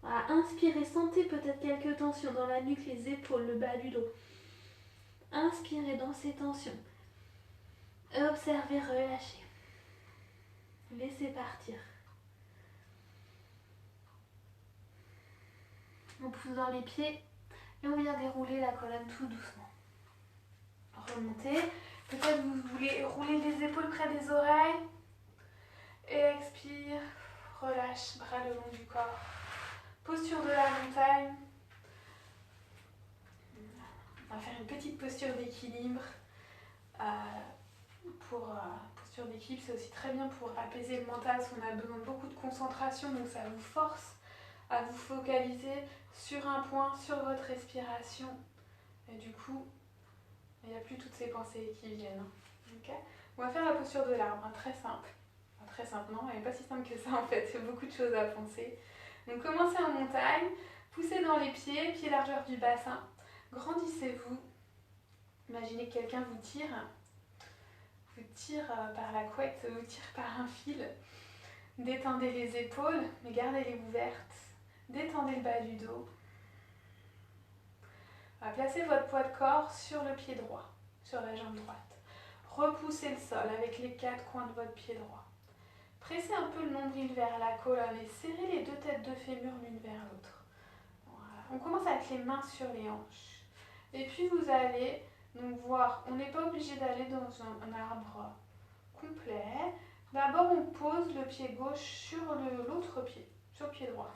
Voilà. Inspirez, sentez peut-être quelques tensions dans la nuque, les épaules, le bas du dos. Inspirez dans ces tensions. Observez, relâchez. Laissez partir. On pousse dans les pieds et on vient dérouler la colonne tout doucement. Remontez. Peut-être vous voulez rouler les épaules près des oreilles. Et expire. Relâche, bras le long du corps. Posture de la montagne. On va faire une petite posture d'équilibre. Posture d'équilibre, c'est aussi très bien pour apaiser le mental, parce qu'on a besoin de beaucoup de concentration, donc ça vous force à vous focaliser sur un point, sur votre respiration. Et du coup, il n'y a plus toutes ces pensées qui viennent. Okay, on va faire la posture de l'arbre, très simple. Enfin, très simple, non, elle n'est pas si simple que ça en fait, il y a beaucoup de choses à penser. Donc commencez en montagne, poussez dans les pieds, pieds largeur du bassin. Grandissez-vous. Imaginez que quelqu'un vous tire par la couette, vous tire par un fil. Détendez les épaules, mais gardez-les ouvertes. Détendez le bas du dos. Placez votre poids de corps sur le pied droit, sur la jambe droite. Repoussez le sol avec les 4 coins de votre pied droit. Pressez un peu le nombril vers la colonne et serrez les 2 têtes de fémur l'une vers l'autre. Voilà. On commence avec les mains sur les hanches. Et puis vous allez donc voir, on n'est pas obligé d'aller dans un arbre complet. D'abord on pose le pied gauche sur l'autre pied, sur le pied droit.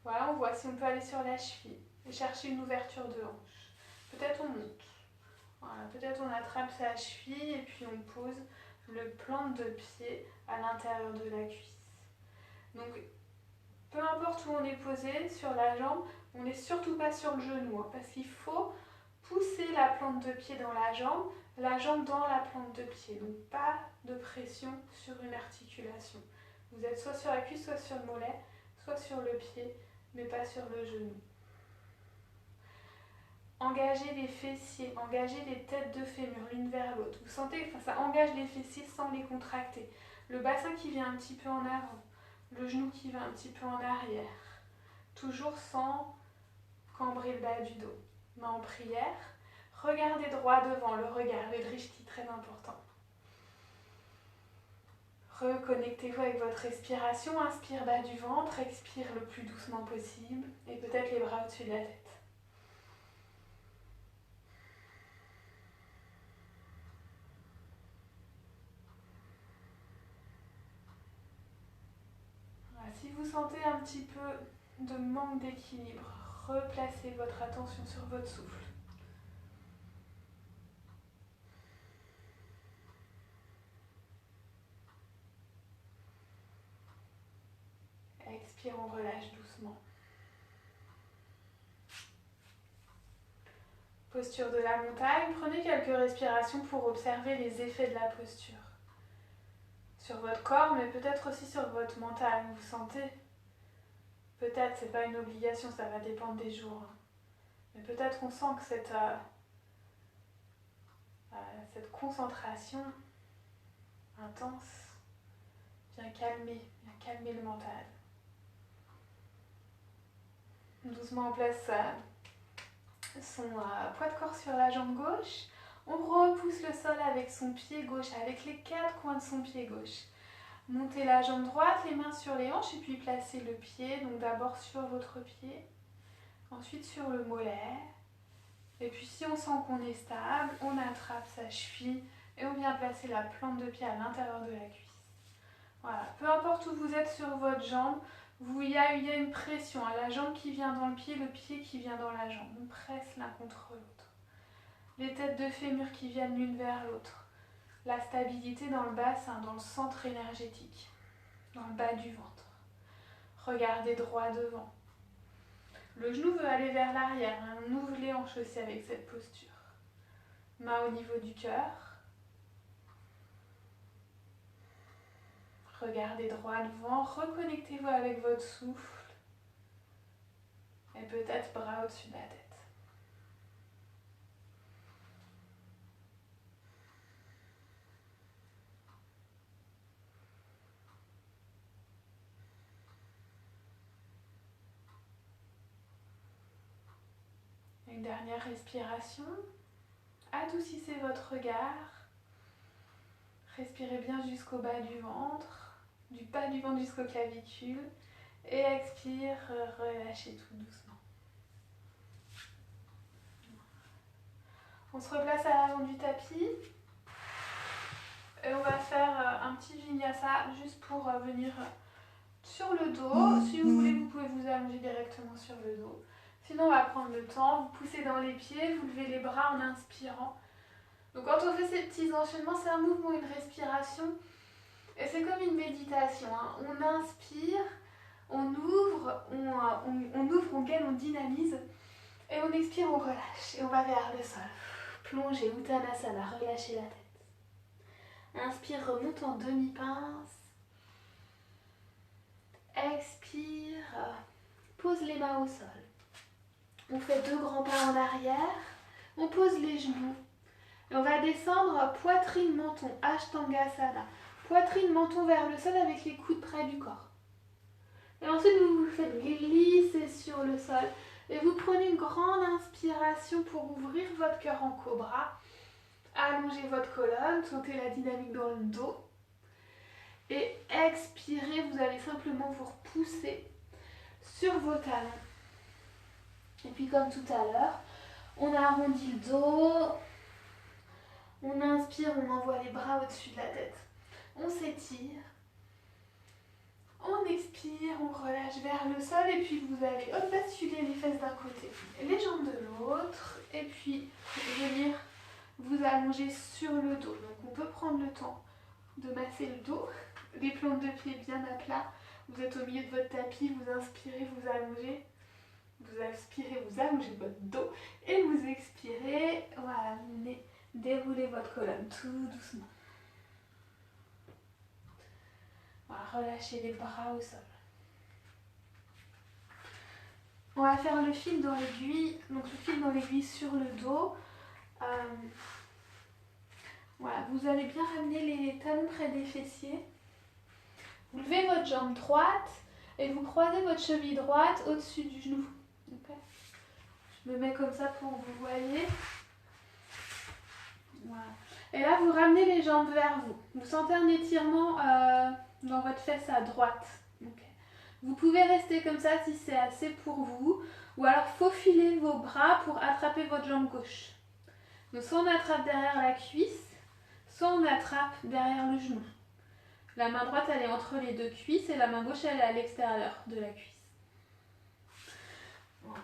Voilà, on voit si on peut aller sur la cheville et chercher une ouverture de hanche. Peut-être on monte. Voilà, peut-être on attrape sa cheville et puis on pose le plante de pied à l'intérieur de la cuisse. Donc, peu importe où on est posé sur la jambe, on n'est surtout pas sur le genou, parce qu'il faut pousser la plante de pied dans la jambe dans la plante de pied. Donc, pas de pression sur une articulation. Vous êtes soit sur la cuisse, soit sur le mollet, soit sur le pied, mais pas sur le genou. Engagez les fessiers, engagez les têtes de fémur l'une vers l'autre. Vous sentez que ça engage les fessiers sans les contracter. Le bassin qui vient un petit peu en avant, le genou qui va un petit peu en arrière. Toujours sans cambrer le bas du dos. Main en prière. Regardez droit devant, le regard, le drishti, très important. Reconnectez-vous avec votre respiration. Inspire bas du ventre, expire le plus doucement possible. Et peut-être les bras au-dessus de la tête. Si vous sentez un petit peu de manque d'équilibre, replacez votre attention sur votre souffle. Expire, on relâche doucement. Posture de la montagne, prenez quelques respirations pour observer les effets de la posture. Sur votre corps, mais peut-être aussi sur votre mental. Vous sentez Peut-être, c'est pas une obligation, ça va dépendre des jours. Mais peut-être qu'on sent que cette concentration intense vient calmer le mental. Doucement on place son poids de corps sur la jambe gauche. On repousse le sol avec son pied gauche, avec les 4 coins de son pied gauche. Montez la jambe droite, les mains sur les hanches et puis placez le pied, donc d'abord sur votre pied, ensuite sur le mollet. Et puis si on sent qu'on est stable, on attrape sa cheville et on vient placer la plante de pied à l'intérieur de la cuisse. Voilà, peu importe où vous êtes sur votre jambe, il y a une pression, la jambe qui vient dans le pied qui vient dans la jambe. On presse l'un contre l'autre. Les têtes de fémur qui viennent l'une vers l'autre. La stabilité dans le bassin, dans le centre énergétique, dans le bas du ventre. Regardez droit devant. Le genou veut aller vers l'arrière, on ouvre les hanches aussi avec cette posture. Main au niveau du cœur. Regardez droit devant, reconnectez-vous avec votre souffle. Et peut-être bras au-dessus de la tête. Une dernière respiration. Adoucissez votre regard. Respirez bien jusqu'au bas du ventre, du bas du ventre jusqu'aux clavicules. Et expire, relâchez tout doucement. On se replace à l'avant du tapis. Et on va faire un petit vinyasa juste pour venir sur le dos. Si vous voulez, vous pouvez vous allonger directement sur le dos. Sinon, on va prendre le temps, vous poussez dans les pieds, vous levez les bras en inspirant. Donc quand on fait ces petits enchaînements, c'est un mouvement, une respiration. Et c'est comme une méditation. On inspire, on ouvre, on gaine, on dynamise. Et on expire, on relâche. Et on va vers le sol. Plongez, Uttanasana, relâchez la tête. Inspire, remonte en demi-pince. Expire, pose les mains au sol. On fait 2 grands pas en arrière. On pose les genoux. Et on va descendre poitrine, menton, Ashtangasana. Poitrine, menton vers le sol avec les coudes près du corps. Et ensuite, vous vous faites glisser sur le sol. Et vous prenez une grande inspiration pour ouvrir votre cœur en cobra. Allongez votre colonne, sentez la dynamique dans le dos. Et expirez, vous allez simplement vous repousser sur vos talons. Et puis comme tout à l'heure, on arrondit le dos. On inspire, on envoie les bras au-dessus de la tête. On s'étire. On expire, on relâche vers le sol et puis vous allez basculer les fesses d'un côté, les jambes de l'autre et puis venir vous allonger sur le dos. Donc on peut prendre le temps de masser le dos, les plantes de pied bien à plat. Vous êtes au milieu de votre tapis, vous inspirez, vous allongez. Vous aspirez, vous allongez votre dos et vous expirez. Voilà, venez dérouler votre colonne tout doucement. Voilà, relâchez les bras au sol. On va faire le fil dans l'aiguille, donc le fil dans l'aiguille sur le dos. Voilà, vous allez bien ramener les talons près des fessiers. Vous levez votre jambe droite et vous croisez votre cheville droite au-dessus du genou. Okay. Je me mets comme ça pour que vous voyez. Voilà. Et là, vous ramenez les jambes vers vous. Vous sentez un étirement dans votre fesse à droite. Okay. Vous pouvez rester comme ça si c'est assez pour vous. Ou alors faufilez vos bras pour attraper votre jambe gauche. Donc soit on attrape derrière la cuisse, soit on attrape derrière le genou. La main droite, elle est entre les 2 cuisses et la main gauche, elle est à l'extérieur de la cuisse. Voilà.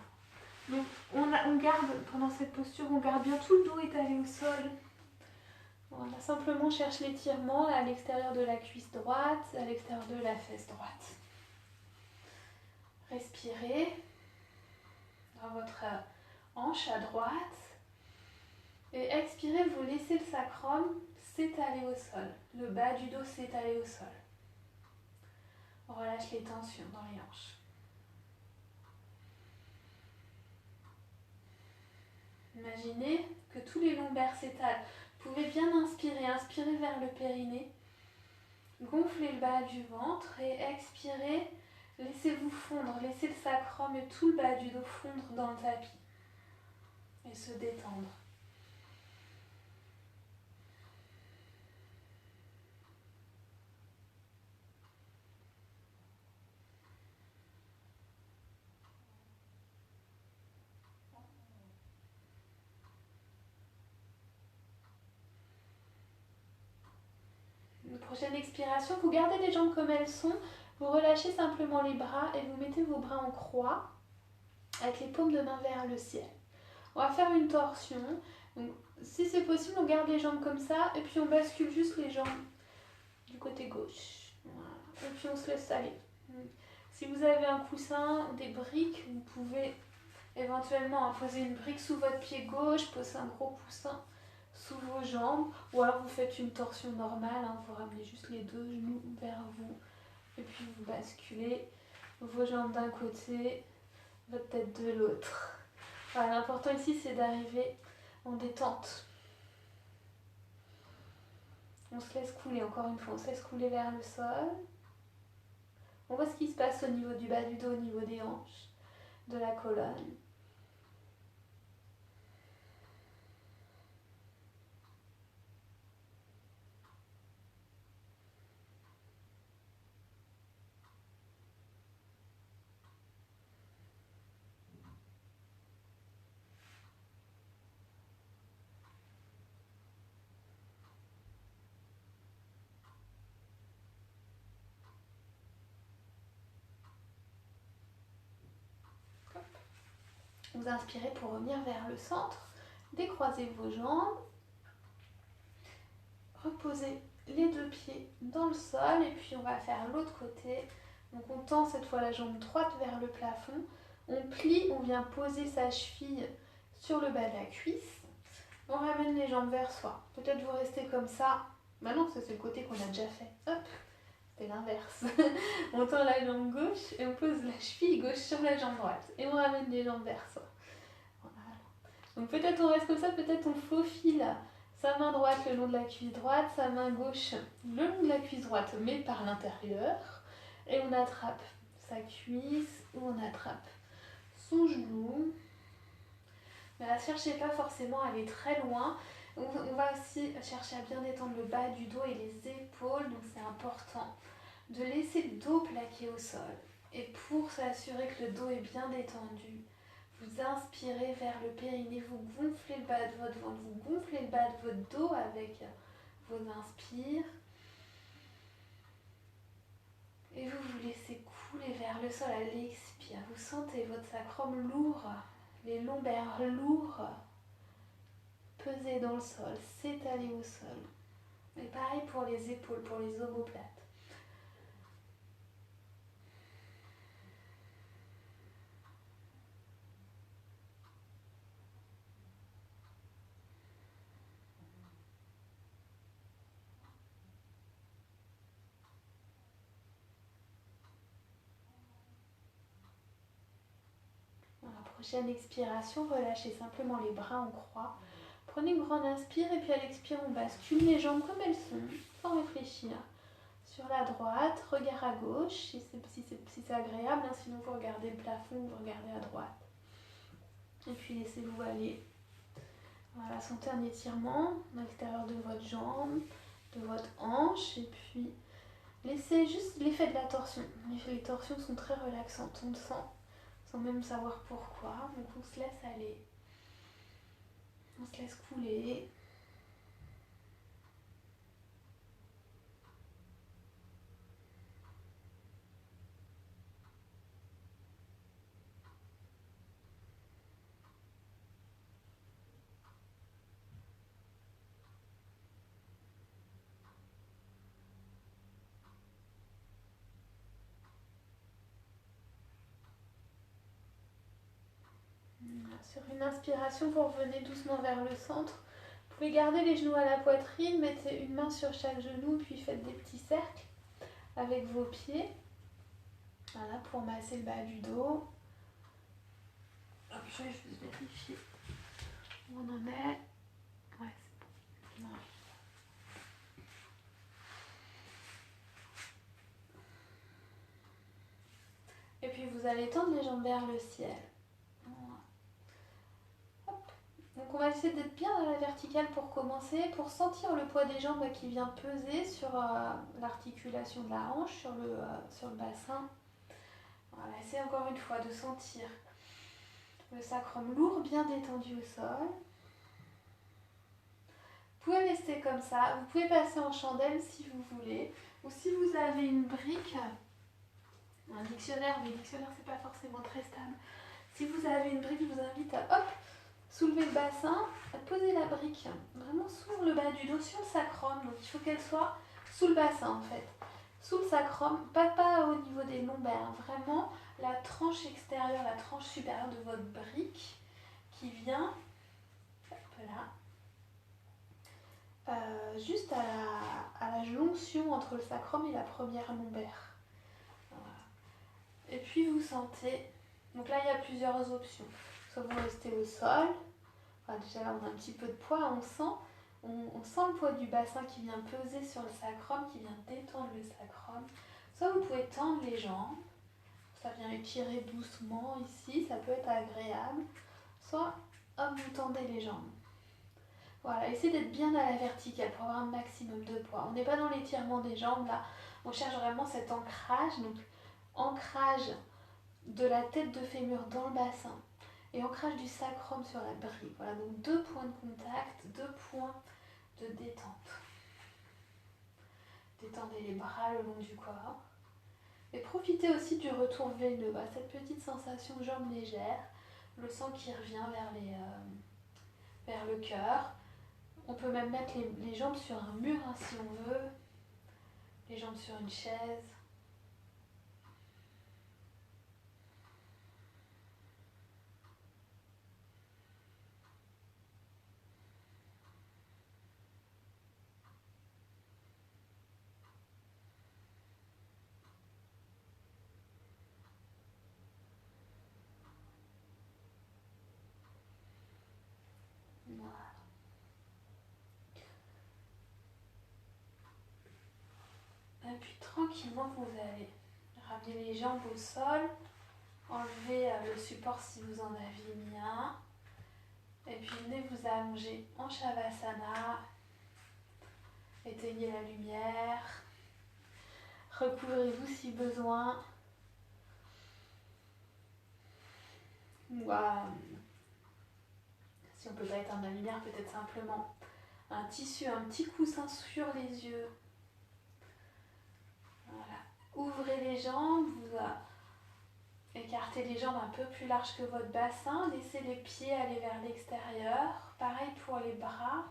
Donc on garde, pendant cette posture, on garde bien tout le dos étalé au sol. Voilà, simplement cherche l'étirement à l'extérieur de la cuisse droite, à l'extérieur de la fesse droite. Respirez dans votre hanche à droite. Et expirez, vous laissez le sacrum s'étaler au sol. Le bas du dos s'étaler au sol. On relâche les tensions dans les hanches. Imaginez que tous les lombaires s'étalent. Vous pouvez bien inspirer vers le périnée. Gonflez le bas du ventre et expirez. Laissez-vous fondre, laissez le sacrum et tout le bas du dos fondre dans le tapis et se détendre. Une prochaine expiration, vous gardez les jambes comme elles sont, vous relâchez simplement les bras et vous mettez vos bras en croix avec les paumes de main vers le ciel. On va faire une torsion. Donc, si c'est possible, on garde les jambes comme ça et puis on bascule juste les jambes du côté gauche. Voilà. Et puis on se laisse aller. Si vous avez un coussin ou des briques, vous pouvez éventuellement poser une brique sous votre pied gauche, poser un gros coussin sous vos jambes, ou alors vous faites une torsion normale, vous ramenez juste les deux genoux vers vous et puis vous basculez vos jambes d'un côté, votre tête de l'autre. Voilà, l'important ici c'est d'arriver en détente. On se laisse couler, encore une fois, on se laisse couler vers le sol. On voit ce qui se passe au niveau du bas du dos, au niveau des hanches, de la colonne. Vous inspirez pour revenir vers le centre, décroisez vos jambes, reposez les deux pieds dans le sol et puis on va faire l'autre côté. Donc on tend cette fois la jambe droite vers le plafond, on plie, on vient poser sa cheville sur le bas de la cuisse, on ramène les jambes vers soi. Peut-être vous restez comme ça, non, c'est le côté qu'on a déjà fait, hop, c'est l'inverse. On tend la jambe gauche et on pose la cheville gauche sur la jambe droite et on ramène les jambes vers soi. Voilà. Donc peut-être on reste comme ça, peut-être on faufile sa main droite le long de la cuisse droite, sa main gauche le long de la cuisse droite mais par l'intérieur et on attrape sa cuisse ou on attrape son genou. Mais ne cherchez pas forcément à aller très loin. On va aussi chercher à bien détendre le bas du dos et les épaules, donc c'est important de laisser le dos plaqué au sol. Et pour s'assurer que le dos est bien détendu, vous inspirez vers le périnée, vous gonflez le bas de votre ventre, vous gonflez le bas de votre dos avec vos inspires. Et vous vous laissez couler vers le sol à l'expire. Vous sentez votre sacrum lourd, les lombaires lourds, peser dans le sol, s'étaler au sol. Et pareil pour les épaules, pour les omoplates. Dans la prochaine expiration, relâchez simplement les bras en croix. Prenez une grande inspire et puis à l'expire, on bascule les jambes comme elles sont, sans réfléchir. Sur la droite, regard à gauche, si c'est agréable, sinon vous regardez le plafond, vous regardez à droite. Et puis laissez-vous aller. Voilà, sentez un étirement à l'extérieur de votre jambe, de votre hanche, et puis laissez juste l'effet de la torsion. Les torsions sont très relaxantes, on le sent, sans même savoir pourquoi. Donc on se laisse aller, on se laisse couler. Sur une inspiration, vous revenez doucement vers le centre. Vous pouvez garder les genoux à la poitrine, mettez une main sur chaque genou, puis faites des petits cercles avec vos pieds. Voilà, pour masser le bas du dos. Je vais juste vérifier Où on en est? Ouais, c'est bon. Ouais. Et puis vous allez tendre les jambes vers le ciel. Voilà. Hop. Donc on va essayer d'être bien dans la verticale pour commencer, pour sentir le poids des jambes qui vient peser sur l'articulation de la hanche, sur le bassin. Voilà, essayez encore une fois de sentir le sacrum lourd, bien détendu au sol. Vous pouvez rester comme ça, vous pouvez passer en chandelle si vous voulez, ou si vous avez une brique, un dictionnaire, mais le dictionnaire c'est pas forcément très stable. Si vous avez une brique, je vous invite à hop, soulever le bassin, à poser la brique vraiment sous le bas du dos, sur le sacrum, donc il faut qu'elle soit sous le bassin en fait. Sous le sacrum, pas au niveau des lombaires, vraiment la tranche extérieure, la tranche supérieure de votre brique qui vient là, juste à la jonction entre le sacrum et la première lombaire. Voilà. Et puis vous sentez, donc là il y a plusieurs options, soit vous restez au sol, enfin, déjà là on a un petit peu de poids, on sent le poids du bassin qui vient peser sur le sacrum, qui vient détendre le sacrum. Soit vous pouvez tendre les jambes, ça vient étirer doucement ici, ça peut être agréable. Soit hop, vous tendez les jambes. Voilà, essayez d'être bien à la verticale pour avoir un maximum de poids. On n'est pas dans l'étirement des jambes là, on cherche vraiment cet ancrage, donc ancrage de la tête de fémur dans le bassin et ancrage du sacrum sur la brique. Voilà, donc 2 points de contact, 2 points de détente. Détendez les bras le long du corps. Et profitez aussi du retour veineux, cette petite sensation de jambes légères, le sang qui revient vers le cœur. On peut même mettre les jambes sur un mur si on veut, les jambes sur une chaise. Voilà. Et puis tranquillement, vous allez ramener les jambes au sol, enlever le support si vous en aviez mis un, et puis venez vous allonger en Shavasana, éteignez la lumière, recouvrez-vous si besoin. Si on peut pas éteindre la lumière, peut-être simplement un tissu, un petit coussin sur les yeux. Voilà. Ouvrez les jambes, vous écartez les jambes un peu plus larges que votre bassin, laissez les pieds aller vers l'extérieur. Pareil pour les bras.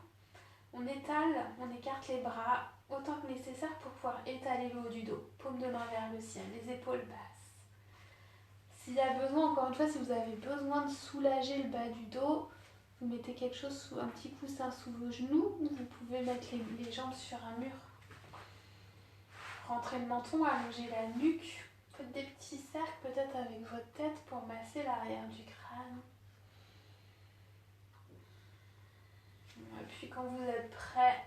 On étale, on écarte les bras autant que nécessaire pour pouvoir étaler le haut du dos. Paume de main vers le ciel, les épaules basses. S'il y a besoin, encore une fois, si vous avez besoin de soulager le bas du dos, vous mettez quelque chose, un petit coussin sous vos genoux, ou vous pouvez mettre les jambes sur un mur. Rentrez le menton, allongez la nuque. Faites des petits cercles peut-être avec votre tête pour masser l'arrière du crâne. Et puis quand vous êtes prêt,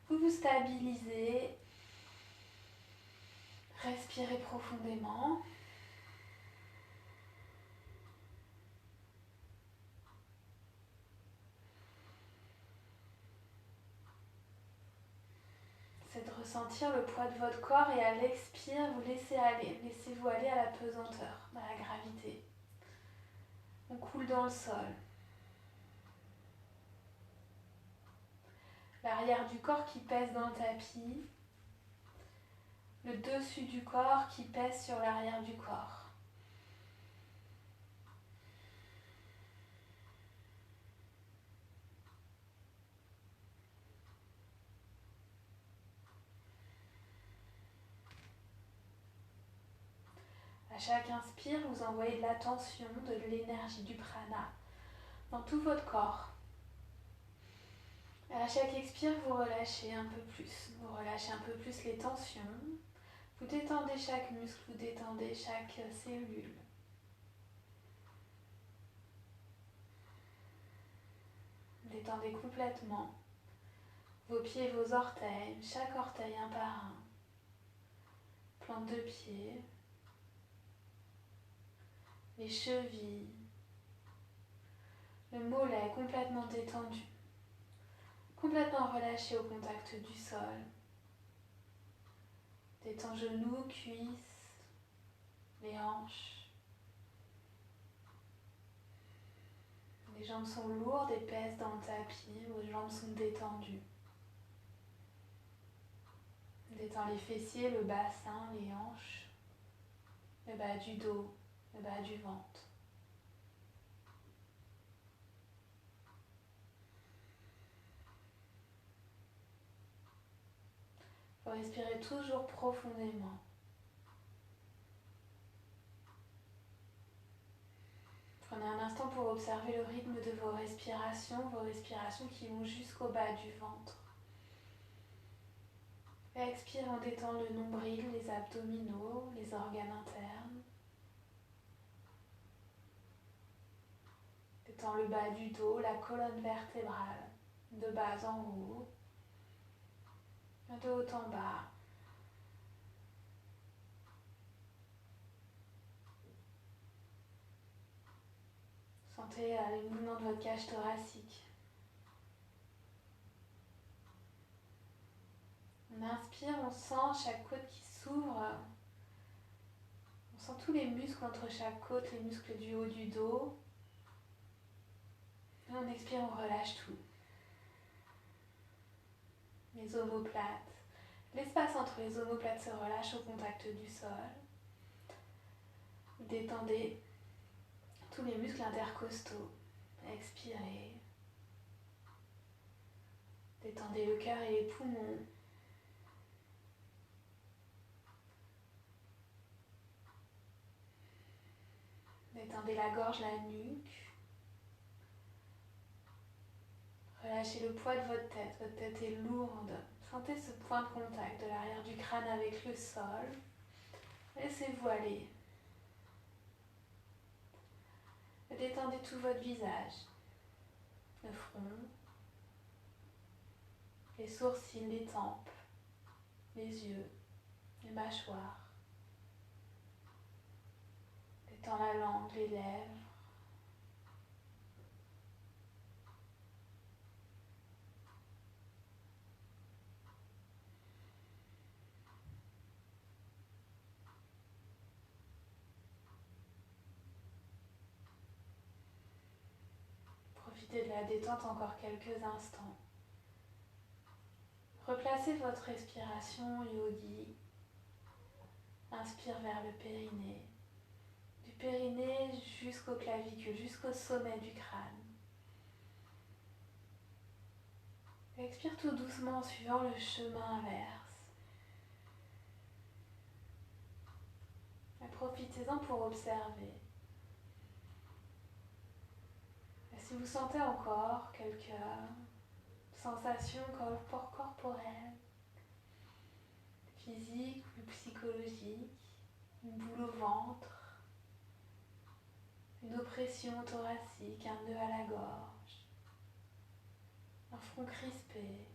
vous vous stabilisez. Respirez profondément. C'est de ressentir le poids de votre corps et à l'expire, vous laissez-vous aller à la pesanteur, à la gravité. On coule dans le sol. L'arrière du corps qui pèse dans le tapis. Le dessus du corps qui pèse sur l'arrière du corps. À chaque inspire, vous envoyez de la tension, de l'énergie, du prana dans tout votre corps. Et à chaque expire, vous relâchez un peu plus. Vous relâchez un peu plus les tensions. Vous détendez chaque muscle, vous détendez chaque cellule. Détendez complètement vos pieds et vos orteils, chaque orteil un par un. Plante de pied, les chevilles, le mollet complètement détendu, complètement relâché au contact du sol. Détends genoux, cuisses, les hanches. Les jambes sont lourdes et pèsent dans le tapis, vos jambes sont détendues. Détends les fessiers, le bassin, les hanches, le bas du dos, le bas du ventre. Vous respirez toujours profondément. Prenez un instant pour observer le rythme de vos respirations qui vont jusqu'au bas du ventre. Expire en détend le nombril, les abdominaux, les organes internes. Détends le bas du dos, la colonne vertébrale, de bas en haut, de haut en bas. Sentez les mouvements de votre cage thoracique. On inspire, on sent chaque côte qui s'ouvre. On sent tous les muscles entre chaque côte, les muscles du haut du dos. Et on expire, on relâche tout. Les omoplates. L'espace entre les omoplates se relâche au contact du sol. Détendez tous les muscles intercostaux. Expirez. Détendez le cœur et les poumons. Détendez la gorge, la nuque. Relâchez le poids de votre tête. Votre tête est lourde. Sentez ce point de contact de l'arrière du crâne avec le sol. Laissez-vous aller. Détendez tout votre visage. Le front, les sourcils, les tempes, les yeux, les mâchoires. Détends la langue, les lèvres. Profitez de la détente encore quelques instants. Replacez votre respiration yogi. Inspire vers le périnée. Du périnée jusqu'au clavicule, jusqu'au sommet du crâne. Expire tout doucement en suivant le chemin inverse. Et profitez-en pour observer. Et si vous sentez encore quelques sensations corporelles, physiques ou psychologiques, une boule au ventre, une oppression thoracique, un nœud à la gorge, un front crispé.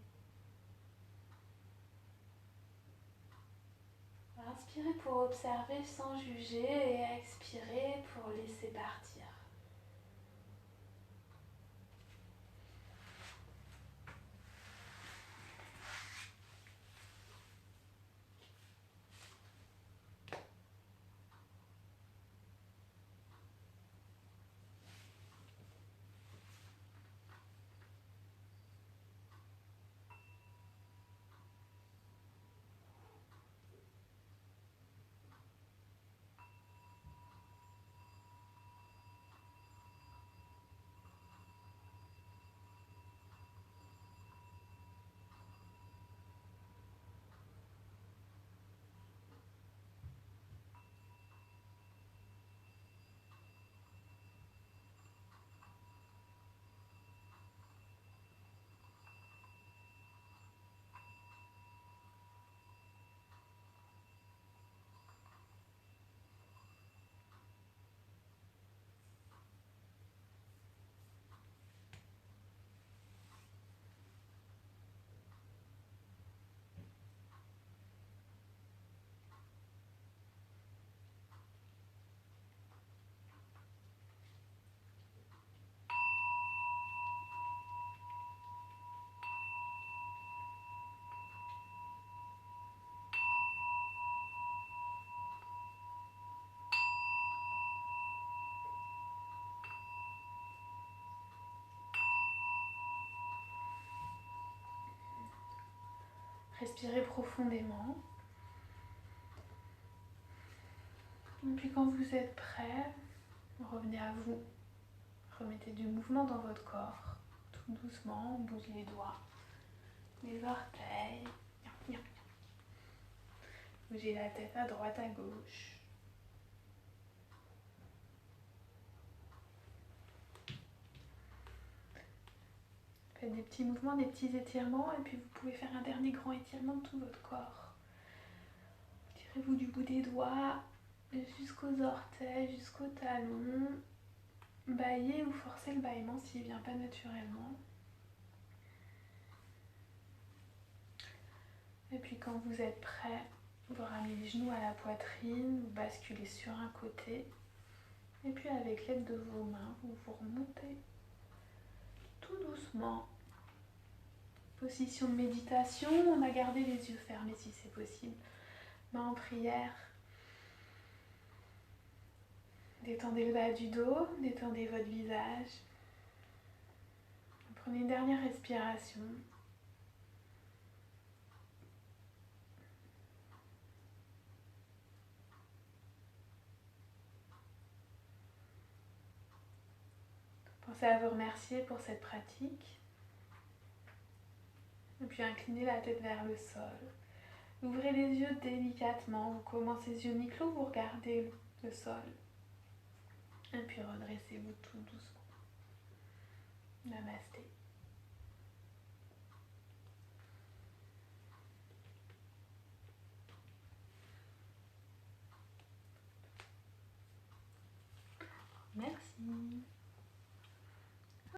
Inspirez pour observer sans juger et expirez pour laisser partir. Respirez profondément. Et puis quand vous êtes prêt, revenez à vous. Remettez du mouvement dans votre corps. Tout doucement, on bouge les doigts, les orteils. Bougez la tête à droite, à gauche. Faites des petits mouvements, des petits étirements, et puis vous pouvez faire un dernier grand étirement de tout votre corps. Tirez-vous du bout des doigts jusqu'aux orteils, jusqu'aux talons. Baillez ou forcez le bâillement s'il ne vient pas naturellement. Et puis quand vous êtes prêt, vous ramenez les genoux à la poitrine, vous basculez sur un côté. Et puis avec l'aide de vos mains, vous vous remontez tout doucement. Position de méditation, on a gardé les yeux fermés si c'est possible. Main en prière. Détendez le bas du dos, détendez votre visage. Prenez une dernière respiration. Pensez à vous remercier pour cette pratique. Et puis inclinez la tête vers le sol. Ouvrez les yeux délicatement. Vous commencez les yeux mi-clos, vous regardez le sol. Et puis redressez-vous tout doucement. Namasté. Merci.